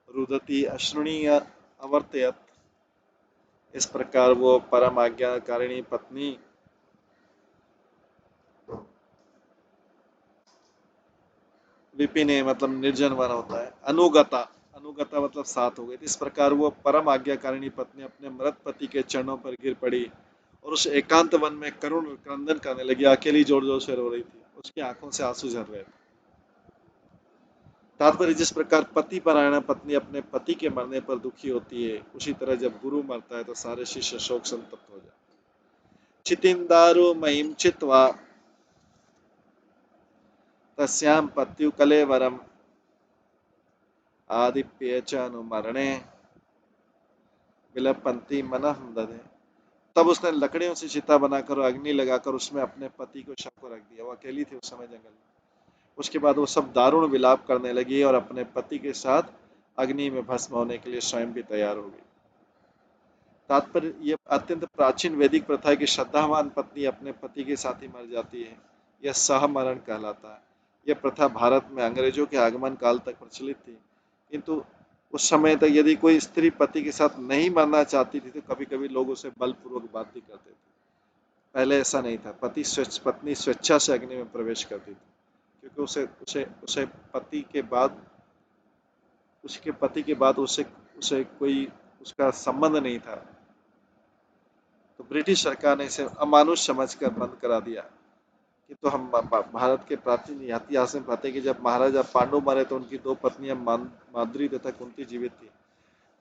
रुदति अश्रुणीय अवर्तयत। इस प्रकार वो परम आज्ञाकारिणी पत्नी विपिने मतलब निर्जन वन होता है, अनुगता, अनुगता मतलब साथ हो गई। इस प्रकार वो परम आज्ञाकारिणी पत्नी अपने मृत पति के चरणों पर गिर पड़ी और उस एकांत वन में करुण क्रंदन करने लगी। अकेली जोर जोर से रो रही थी, उसकी आंखों से आंसू झर रहे थे। तात्पर्य, जिस प्रकार पति परायण पत्नी अपने पति के मरने पर दुखी होती है, उसी तरह जब गुरु मरता है तो सारे शिष्य शोक संतप्त हो जाते। चितिंदारु महिम चित्वा तस्याम पत्यु कलेवरम आदिप्य च अनुमरणे विलपंती मनः दधे। तब उसने लकड़ियों से चिता बनाकर और अग्नि लगाकर उसमें अपने पति को शव को रख दिया। वो अकेली थी उस समय जंगल में। उसके बाद वो सब दारुण विलाप करने लगी और अपने पति के साथ अग्नि में भस्म होने के लिए स्वयं भी तैयार हो गई। तात्पर्य, ये अत्यंत प्राचीन वैदिक प्रथा है कि श्रद्धावान पत्नी अपने पति के साथ ही मर जाती है। यह सहमरण कहलाता है। यह प्रथा भारत में अंग्रेजों के आगमन काल तक प्रचलित थी, किंतु उस समय तक यदि कोई स्त्री पति के साथ नहीं मरना चाहती थी तो कभी कभी लोग उसे बलपूर्वक बाध्य करते थे। पहले ऐसा नहीं था। पत्नी स्वेच्छा से अग्नि में प्रवेश करती थी, क्योंकि उसे उसे उसे पति के बाद उसके पति के बाद उसे उसे कोई उसका संबंध नहीं था। तो ब्रिटिश सरकार ने इसे अमानुष समझकर बंद करा दिया। कि तो हम भारत के प्राचीन इतिहास में पाते हैं कि जब महाराजा पांडु मरे तो उनकी दो पत्नियां माद्री तथा कुंती जीवित थी।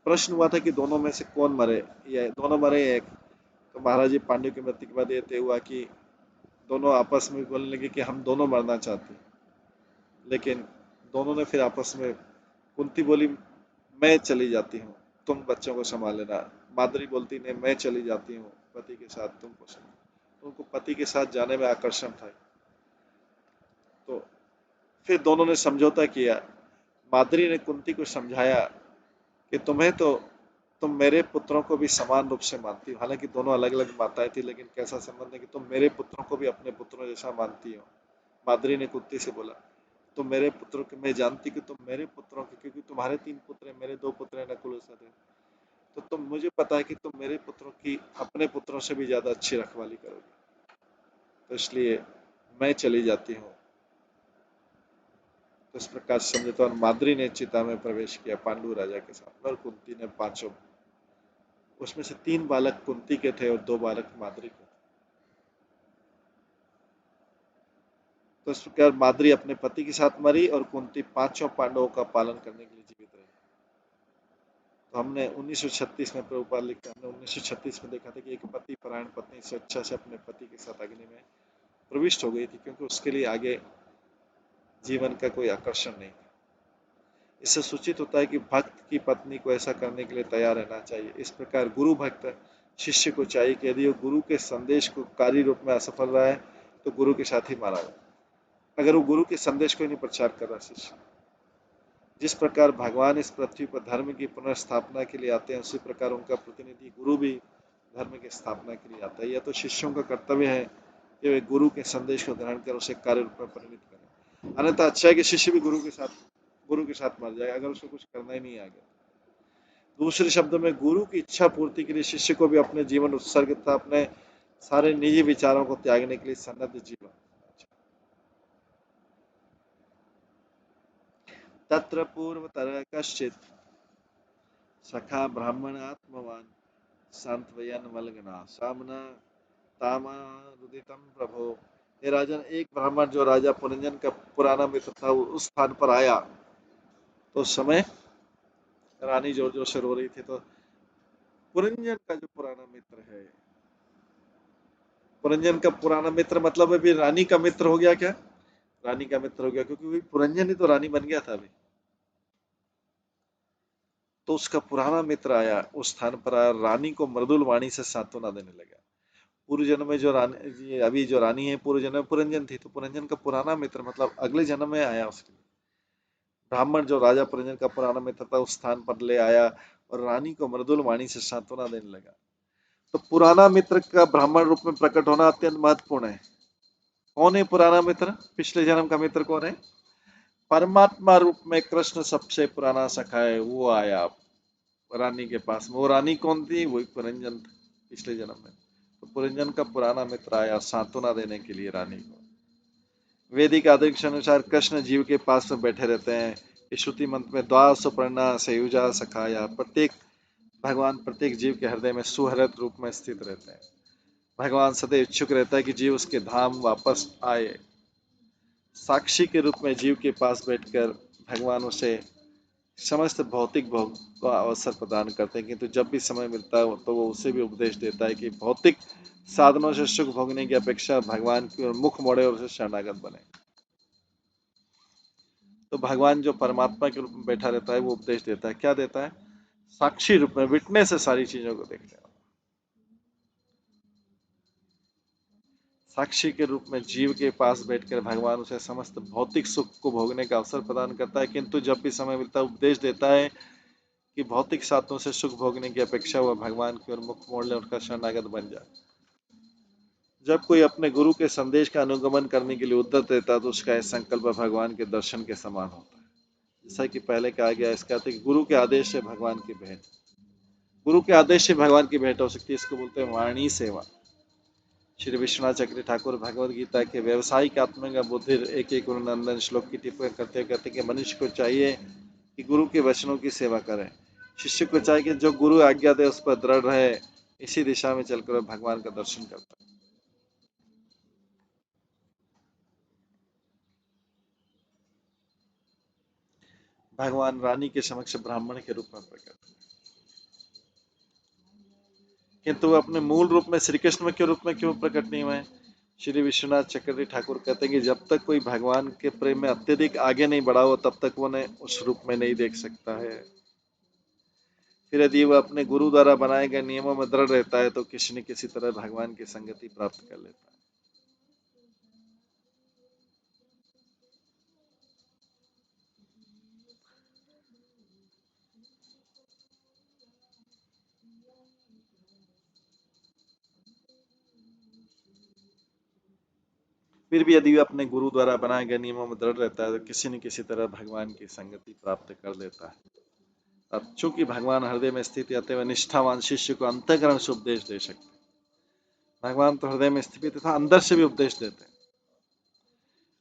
प्रश्न हुआ था कि दोनों में से कौन मरे, या दोनों मरे एक। तो महाराज पांडु की मृत्यु के बाद यह तय हुआ कि दोनों आपस में बोलने लगे कि हम दोनों मरना चाहते हैं। लेकिन दोनों ने फिर आपस में, कुंती बोली मैं चली जाती हूँ, तुम बच्चों को संभाल लेना। माद्री बोलती नहीं, मैं चली जाती हूँ पति के साथ, तुम को संभाल। उनको पति के साथ जाने में आकर्षण था। तो फिर दोनों ने समझौता किया। माद्री ने कुंती को समझाया कि तुम मेरे पुत्रों को भी समान रूप से मानती हो। हालांकि दोनों अलग अलग माताएं थी, लेकिन कैसा संबंध है कि तुम मेरे पुत्रों को भी अपने पुत्रों जैसा मानती हो। माद्री ने कुंती से बोला, तुम मेरे पुत्रों के, मैं जानती कि तुम मेरे पुत्रों के, क्योंकि तुम्हारे 3 पुत्र हैं, मेरे 2 पुत्र हैं, नकुल और सहदेव। तो तुम, मुझे पता है कि तुम मेरे पुत्रों की अपने पुत्रों से भी ज्यादा अच्छी रखवाली करोगे। तो इसलिए मैं चली जाती हूँ। तो इस प्रकार समझौता, और माद्री ने चिता में प्रवेश किया पांडु राजा के साथ, और कुंती ने 5 उसमें से 3 बालक कुंती के थे और 2 बालक माद्री के थे। तो इस प्रकार माद्री अपने पति के साथ मरी और कुंती 5 पांडवों का पालन करने के लिए जीवित रही। तो हमने 1936 में प्रभुपाद लिखते, हमने 1936 में देखा था कि एक पति परायण पत्नी स्वेच्छा से अपने पति के साथ अग्नि में प्रविष्ट हो गई थी, क्योंकि उसके लिए आगे जीवन का कोई आकर्षण नहीं था। इससे सूचित होता है कि भक्त की पत्नी को ऐसा करने के लिए तैयार रहना चाहिए। इस प्रकार गुरु भक्त शिष्य को चाहिए कि यदि वो गुरु के संदेश को कार्य रूप में असफल रहा है तो गुरु के साथ ही मारा जाए। अगर वो गुरु के संदेश को नहीं प्रचार कर रहा शिष्य, जिस प्रकार भगवान इस पृथ्वी पर धर्म की पुनर्स्थापना के लिए आते हैं, उसी प्रकार उनका प्रतिनिधि गुरु भी धर्म की स्थापना के लिए आता है। यह तो शिष्यों का कर्तव्य है कि वे गुरु के संदेश को ग्रहण कर उसे कार्य रूप में परिणित करें। अन्यथा अच्छा है कि शिष्य भी गुरु के साथ मर जाए, अगर उसको कुछ करना ही नहीं आगे। दूसरे शब्दों में, गुरु की इच्छा पूर्ति के लिए शिष्य को भी अपने जीवन उत्सर्ग तथा अपने सारे निजी विचारों को त्यागने के लिए सन्नद्ध जीवन। तत्र पूर्वतर कश्चित सखा ब्राह्मण आत्मवान सांत्वयन वल्गना सामना तामारुदितम प्रभो। हे राजन, एक ब्राह्मण जो राजा पुरंजन का पुराना मित्र था, वो उस स्थान पर आया तो उस समय रानी जोर जोर से रो रही थी। तो पुरंजन का जो पुराना मित्र है, पुरंजन का पुराना मित्र मतलब अभी रानी का मित्र हो गया क्या? रानी का मित्र हो गया, क्योंकि वही पुरंजन ही तो रानी बन गया था अभी। तो उसका पुराना मित्र आया, उस स्थान पर आया, रानी को मृदुल वाणी से सांत्वना देने लगा। पूर्व जन्म में जो रानी, अभी जो रानी है पूर्व जन्म में पुरंजन थी, तो पुरंजन का पुराना मित्र मतलब अगले जन्म में आया उसके लिए। ब्राह्मण जो राजा पुरंजन का पुराना मित्र था उस स्थान पर ले आया और रानी को मृदुल वाणी से सांत्वना देने लगा। तो पुराना मित्र का ब्राह्मण रूप में प्रकट होना अत्यंत महत्वपूर्ण है। कौन है पुराना मित्र? पिछले जन्म का मित्र कौन है? परमात्मा रूप में कृष्ण सबसे पुराना सखा है, वो आया रानी के पास में। वो रानी कौन थी? वही पुरंजन था पिछले जन्म में। तो पुरंजन का पुराना मित्र आया सांत्वना देने के लिए रानी को। वैदिक आदर्श अनुसार कृष्ण जीव के पास में बैठे रहते हैं। श्रुति मंत्र में द्वा सुपर्णा सयुजा सखाया, प्रत्येक भगवान प्रत्येक जीव के हृदय में सुहृद रूप में स्थित रहते हैं। भगवान सदैव इच्छुक रहता है कि जीव उसके धाम वापस आए। साक्षी के रूप में जीव के पास बैठकर भगवान उसे समस्त भौतिक भोग का अवसर प्रदान करते हैं, किंतु जब भी समय मिलता है तो वो उसे भी उपदेश देता है कि भौतिक साधनों से सुख भोगने की अपेक्षा भगवान की ओर मुख मोड़े और उसे शरणागत बने। तो भगवान जो परमात्मा के रूप में बैठा रहता है वो उपदेश देता है। क्या देता है? साक्षी रूप में, विटनेस से सारी चीजों को देखते हैं। साक्षी के रूप में जीव के पास बैठकर भगवान उसे समस्त भौतिक सुख को भोगने का अवसर प्रदान करता है, किंतु जब भी समय मिलता है उपदेश देता है कि भौतिक साधनों से सुख भोगने की अपेक्षा वह भगवान की ओर मुख मोड़ ले, उनका शरणागत बन जाए। जब कोई अपने गुरु के संदेश का अनुगमन करने के लिए उद्यत रहता है तो उसका यह संकल्प भगवान के दर्शन के समान होता है। जैसा कि पहले कहा गया, इसका अर्थ है कि गुरु के आदेश से भगवान की भेंट। गुरु के आदेश से भगवान की भेंट हो सकती है, इसको बोलते हैं वाणी सेवा। श्री विश्वनाथ चक्रवर्ती ठाकुर भगवद गीता के व्यवसायिक आत्मज्ञ बुद्धि एक एक गुरु नंदन श्लोक की टिप्पणी करते कहते कि मनुष्य को चाहिए कि गुरु के वचनों की सेवा करे। शिष्य को चाहिए कि जो गुरु आज्ञा दे उस पर दृढ़ रहे, इसी दिशा में चलकर भगवान का दर्शन करता है। भगवान रानी के समक्ष ब्राह्मण के रूप में प्रकट, किंतु वो अपने मूल रूप में श्री कृष्ण के रूप में क्यों प्रकट नहीं हुए? श्री विश्वनाथ चक्रवर्ती ठाकुर कहते हैं कि जब तक कोई भगवान के प्रेम में अत्यधिक आगे नहीं बढ़ा हो तब तक वो उन्हें उस रूप में नहीं देख सकता है। फिर यदि वह अपने गुरु द्वारा बनाए गए नियमों में दृढ़ रहता है तो किसी न किसी तरह भगवान की संगति प्राप्त कर लेता है। फिर भी यदि वह अपने गुरु द्वारा बनाए गए नियमों में दृढ़ रहता है तो किसी न किसी तरह भगवान की संगति प्राप्त कर लेता है। अब चूंकि भगवान हृदय में स्थित रहते हुए निष्ठावान शिष्य को अंतःकरण से उपदेश दे सकते हैं। भगवान तो हृदय में स्थित तथा अंदर से भी उपदेश देते हैं।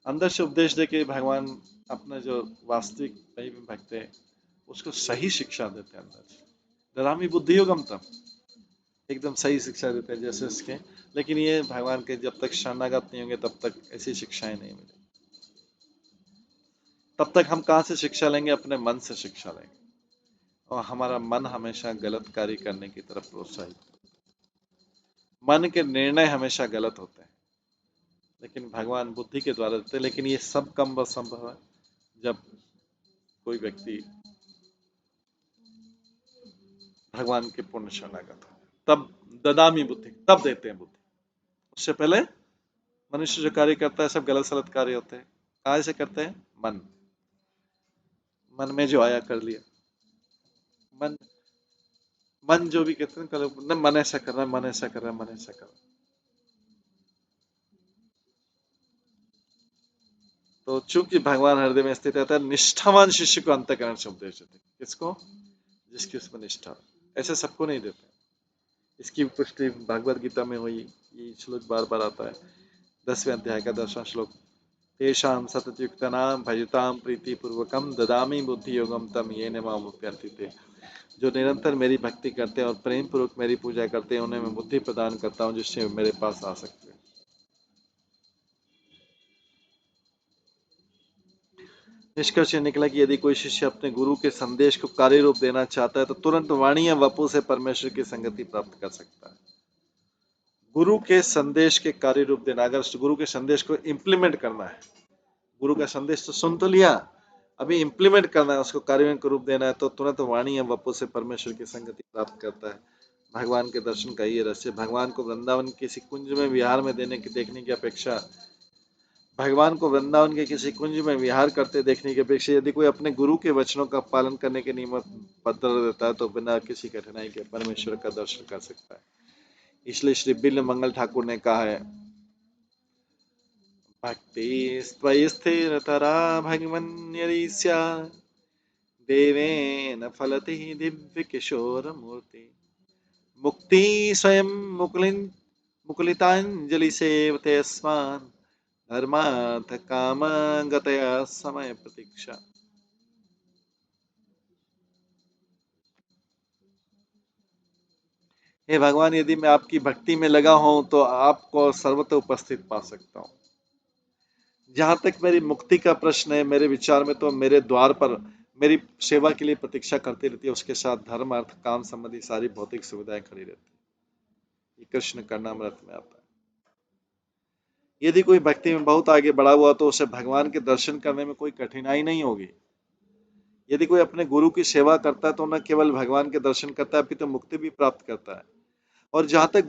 अंदर से उपदेश दे के भगवान अपने जो वास्तविक भक्त है उसको सही शिक्षा देते हैं अंदर से। ददामी बुद्धि योगम, तब एकदम सही शिक्षा देते हैं जैसे उसके। लेकिन ये भगवान के जब तक शरणागत नहीं होंगे तब तक ऐसी शिक्षाएं नहीं मिलेगी। तब तक हम कहाँ से शिक्षा लेंगे? अपने मन से शिक्षा लेंगे, और हमारा मन हमेशा गलत कार्य करने की तरफ प्रोत्साहित। मन के निर्णय हमेशा गलत होते हैं, लेकिन भगवान बुद्धि के द्वारा देते हैं। लेकिन ये सब कम संभव है जब कोई व्यक्ति भगवान के पूर्ण शरणागत हो, तब ददामी बुद्धि, तब देते हैं बुद्धि। उससे पहले मनुष्य जो कार्य करता है सब गलत सलत कार्य होते हैं। कहाँ से करते हैं? मन में जो आया कर लिया। मन मन जो भी कहते हैं कल मन ऐसा कर रहा है, मन ऐसा कर रहा है, मन ऐसा कर रहा है। तो चूंकि भगवान हृदय में स्थित रहता है, निष्ठावान शिष्य को अंतःकरण से उपदेश देते हैं। किसको? जिसकी उसमें निष्ठा। ऐसे सबको नहीं देते। इसकी पुष्टि भागवत गीता में हुई। ये श्लोक बार बार आता है, 10वें अध्याय का 10वां श्लोक। तेषां सततयुक्तानां भजतां प्रीतिपूर्वकं ददामि बुद्धि योगम तम येन मामुपैन्ति। जो निरंतर मेरी भक्ति करते हैं और प्रेम पूर्वक मेरी पूजा करते हैं उन्हें मैं बुद्धि प्रदान करता हूँ जिससे मेरे पास आ सकते हैं। निष्कर्ष यह निकला कि यदि कोई शिष्य अपने गुरु के संदेश को कार्य रूप देना चाहता है तो तुरंत वाणी या वपु से परमेश्वर की संगति प्राप्त कर सकता है। गुरु के संदेश के कार्य रूप देना, अगर गुरु के संदेश को इम्प्लीमेंट करना है, गुरु का संदेश तो सुन तो लिया, अभी इम्प्लीमेंट करना है, उसको कार्यों का रूप देना है, तो तुरंत वाणी एवं वपु से परमेश्वर की संगति प्राप्त करता है। भगवान के दर्शन का ये रहस्य, भगवान को वृंदावन किसी कुंज में विहार में देखने की अपेक्षा, भगवान को वृंदावन के किसी कुंज में विहार करते देखने की अपेक्षा यदि कोई अपने गुरु के वचनों का पालन करने के नियम बद्ध रहता है तो बिना किसी कठिनाई के परमेश्वर का दर्शन कर सकता है। इसलिए श्री बिल्व मंगल ठाकुर ने कहा है, भक्ति त्वयि स्थिरतरा भगवन् स्यात् देवेन फलति दिव्य किशोर मूर्ति मुक्ति स्वयं मुकुलितांजलि सेवते अस्मान् धर्मार्थ काम गतया समय प्रतीक्षा। हे भगवान, यदि मैं आपकी भक्ति में लगा हूं तो आपको सर्वत्र उपस्थित पा सकता हूं। जहां तक मेरी मुक्ति का प्रश्न है, मेरे विचार में तो मेरे द्वार पर मेरी सेवा के लिए प्रतीक्षा करती रहती है, उसके साथ धर्म अर्थ काम संबंधी सारी भौतिक सुविधाएं खड़ी रहती है। ये कृष्ण कर्णामृत में आता है। यदि कोई भक्ति में बहुत आगे बढ़ा हुआ तो उसे भगवान के दर्शन करने में कोई कठिनाई नहीं होगी। यदि कोई अपने गुरु की सेवा करता है तो न केवल भगवान के दर्शन करता है, अपितु तो मुक्ति भी प्राप्त करता है। और जहां तक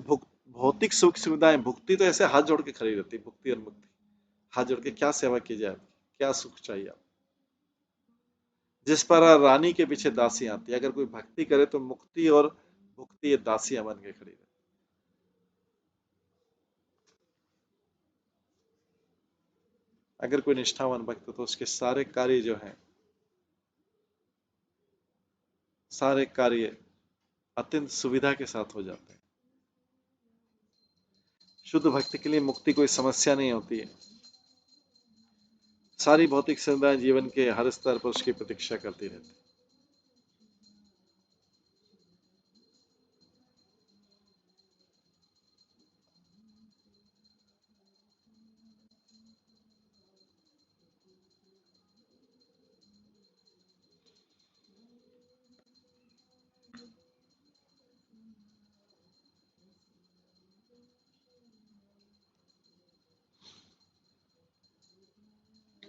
भौतिक सुख सुविधाएं, भुक्ति तो ऐसे हाथ जोड़ के खड़ी रहती है, भुक्ति और मुक्ति हाथ जोड़ के क्या सेवा की जाए, क्या सुख चाहिए आप, जिस पर रानी के पीछे दासी आती है। अगर कोई भक्ति करे तो मुक्ति और भुक्ति ये दासियां बन के खड़ी रहती। अगर कोई निष्ठावान भक्त तो उसके सारे कार्य जो हैं, सारे कार्य अत्यंत सुविधा के साथ हो जाते हैं। शुद्ध भक्ति के लिए मुक्ति कोई समस्या नहीं होती है। सारी भौतिक सुविधाएं जीवन के हर स्तर पर उसकी प्रतीक्षा करती रहती है।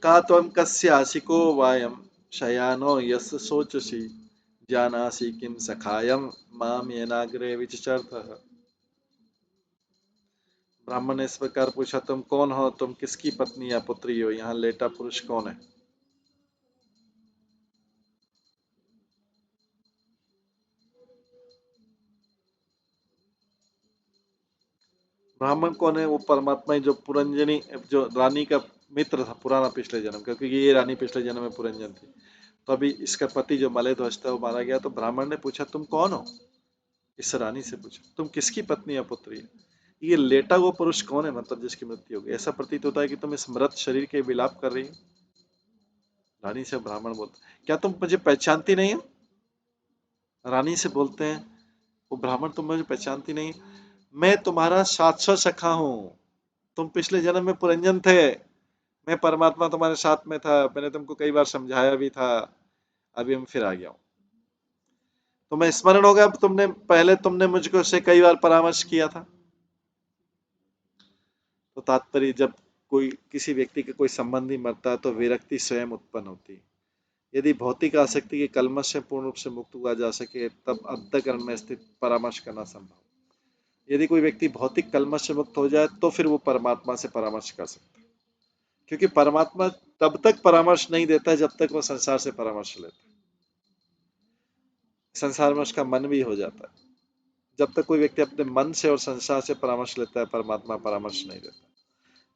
का त्वं कस्यासिको वायं शयानो यस्य शोचसि जानासि किं सखायं माम येनाग्रे विचचरतः। ब्राह्मण ने इस प्रकार पूछा, तुम कौन हो, तुम किसकी पत्नी या पुत्री हो, यहाँ लेटा पुरुष कौन है। ब्राह्मण कौन है? वो परमात्मा है जो पुरंजनी, जो रानी का मित्र था पुराना पिछले जन्म का, क्योंकि ये रानी पिछले जन्म में पुरंजन थी। तो अभी इसका पति जो मलयध्वज था वो मारा गया। तो ब्राह्मण ने पूछा, तुम कौन हो? इस रानी से पूछा, तुम किसकी पत्नी या पुत्री है। ये लेटा हुआ पुरुष कौन है, मतलब जिसकी मृत्यु हो गई। ऐसा प्रतीत होता है कि तुम इस मृत शरीर के विलाप कर रही हो। रानी से ब्राह्मण बोलता, क्या तुम मुझे पहचानती नहीं हो? रानी से बोलते हैं वो ब्राह्मण, तुम मुझे पहचानती नहीं? मैं तुम्हारा शाश्वत सखा हूँ, तुम पिछले जन्म में पुरंजन थे, मैं परमात्मा तुम्हारे साथ में था, मैंने तुमको कई बार समझाया भी था, अभी मैं फिर आ गया हूँ। तुम्हें स्मरण होगा, तुमने मुझको से कई बार परामर्श किया था। तो तात्पर्य, जब कोई किसी व्यक्ति के कोई संबंधी मरता है तो विरक्ति स्वयं उत्पन्न होती है। यदि भौतिक आसक्ति के कलमश से पूर्ण रूप से मुक्त हुआ जा सके तब अंतःकरण में स्थित परामर्श करना संभव। यदि कोई व्यक्ति भौतिक कलमश से मुक्त हो जाए तो फिर वो परमात्मा से परामर्श कर सकता है, क्योंकि परमात्मा तब तक परामर्श नहीं देता है जब तक वो संसार से परामर्श लेता है। संसार में उसका मन भी हो जाता है। जब तक कोई व्यक्ति अपने मन से और संसार से परामर्श लेता है, परमात्मा परामर्श नहीं देता।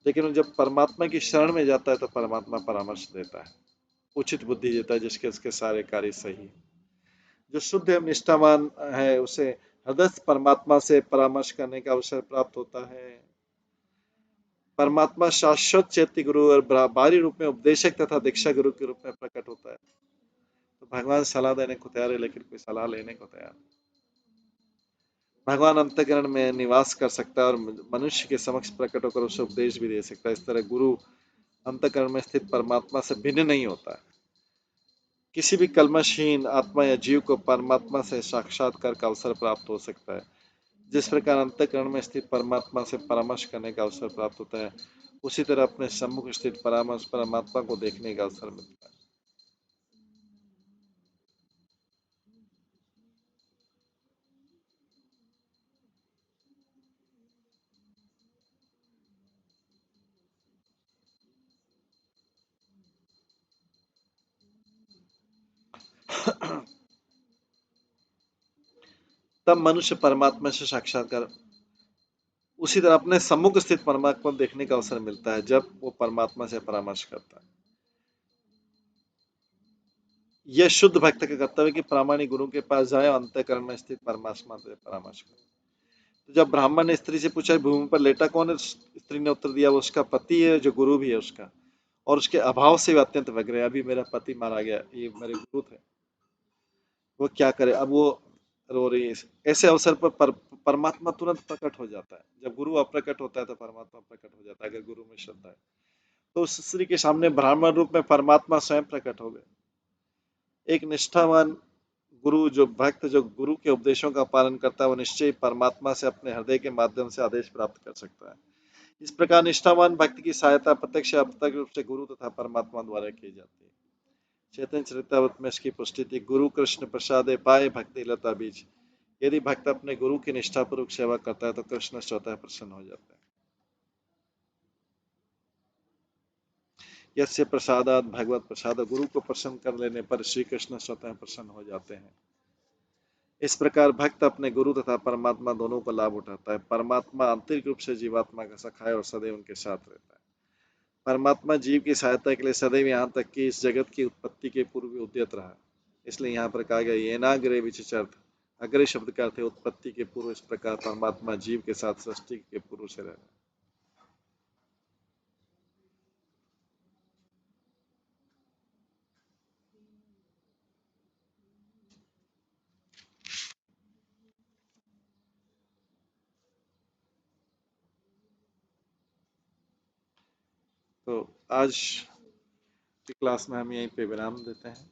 लेकिन जब परमात्मा की शरण में जाता है तो परमात्मा परामर्श देता है, उचित बुद्धि देता है, जिसके उसके सारे कार्य सही। जो शुद्ध एवं निष्ठावान है उसे हृदय परमात्मा से परामर्श करने का अवसर प्राप्त होता है। परमात्मा शाश्वत चैत्य गुरु और बाहरी रूप में उपदेशक तथा दीक्षा गुरु के रूप में प्रकट होता है। तो भगवान सलाह देने को तैयार है, लेकिन कोई सलाह लेने को तैयार नहीं। भगवान अंतःकरण में निवास कर सकता है और मनुष्य के समक्ष प्रकट होकर उसे उपदेश भी दे सकता है। इस तरह गुरु अंतःकरण में स्थित परमात्मा से भिन्न नहीं होता है। किसी भी कल्मशहीन आत्मा या जीव को परमात्मा से साक्षात्कार का अवसर प्राप्त हो सकता है। जिस प्रकार अंतःकरण में स्थित परमात्मा से परामर्श करने का अवसर प्राप्त होता है, उसी तरह अपने सम्मुख स्थित परमात्मा को देखने का अवसर मिलता है। तब मनुष्य परमात्मा से साक्षात्कार, उसी तरह अपने सम्मुख स्थित परमात्मा को देखने का अवसर मिलता है जब वो परमात्मा से परामर्श करता है। यह शुद्ध भक्त का कर्तव्य है कि प्रामाणिक गुरु के पास जाए और अंतःकरण में स्थित परमात्मा से परामर्श करे। तो जब ब्राह्मण ने स्त्री से पूछा भूमि पर लेटा कौन है, स्त्री ने उत्तर दिया वो उसका पति है जो गुरु भी है उसका, और उसके अभाव से वो अत्यंत व्यग्र है। अभी मेरा पति मारा गया, ये मेरे गुरु थे, वो क्या करे। अब वो रो रही है। ऐसे अवसर पर परमात्मा तुरंत प्रकट हो जाता है। जब गुरु अप्रकट होता है तो परमात्मा प्रकट हो जाता है, अगर गुरु में श्रद्धा है। तो उस स्त्री के सामने ब्राह्मण रूप में परमात्मा स्वयं प्रकट हो गए। एक निष्ठावान गुरु, जो भक्त जो गुरु के उपदेशों का पालन करता है, वो निश्चय परमात्मा से अपने हृदय के माध्यम से आदेश प्राप्त कर सकता है। इस प्रकार निष्ठावान भक्त की सहायता प्रत्यक्ष या अप्रत्यक्ष रूप से गुरु तथा परमात्मा द्वारा की जाती है। चैतन्य चरितामृत में इसकी पुष्टि थी, गुरु कृष्ण प्रसादे पाए भक्ति लता बीज। यदि भक्त अपने गुरु की निष्ठापूर्वक सेवा करता है तो कृष्ण स्वतः प्रसन्न हो जाता है। यस्य प्रसादात भगवत प्रसाद, गुरु को प्रसन्न कर लेने पर श्री कृष्ण स्वतः प्रसन्न हो जाते हैं। इस प्रकार भक्त अपने गुरु तथा परमात्मा दोनों को लाभ उठाता है। परमात्मा आंतरिक रूप से जीवात्मा का सखा है और सदैव उनके साथ रहता है। परमात्मा जीव की सहायता के लिए सदैव यहाँ तक कि इस जगत की उत्पत्ति के पूर्व भी उद्यत रहा। इसलिए यहाँ पर कहा गया येनाग्रे विचचर्थ, अग्रे शब्द का अर्थ है उत्पत्ति के पूर्व। इस प्रकार परमात्मा जीव के साथ सृष्टि के पूर्व से रह रहा है। तो आज की क्लास में हम यहीं पे विराम देते हैं,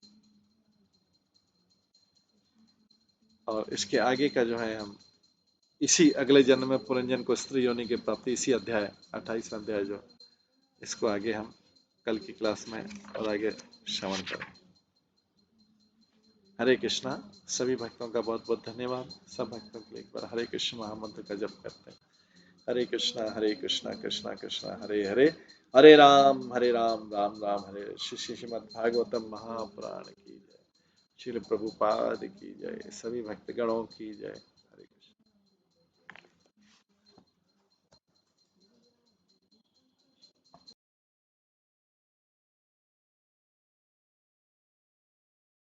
और इसके आगे का जो है हम इसी अगले जन्म में पुनर्जन्म को स्त्री योनि की प्राप्ति, इसी अध्याय 28वां अध्याय जो, इसको आगे हम कल की क्लास में और आगे श्रवण करें। हरे कृष्णा। सभी भक्तों का बहुत बहुत धन्यवाद। सब भक्तों के लिए एक बार हरे कृष्ण महामंत्र का जप करते हैं। हरे कृष्णा कृष्णा कृष्णा हरे हरे, हरे राम राम राम हरे। श्री श्रीमद् भागवतम महापुराण की जय। श्रील प्रभुपाद की जय। सभी भक्तगणों की जय।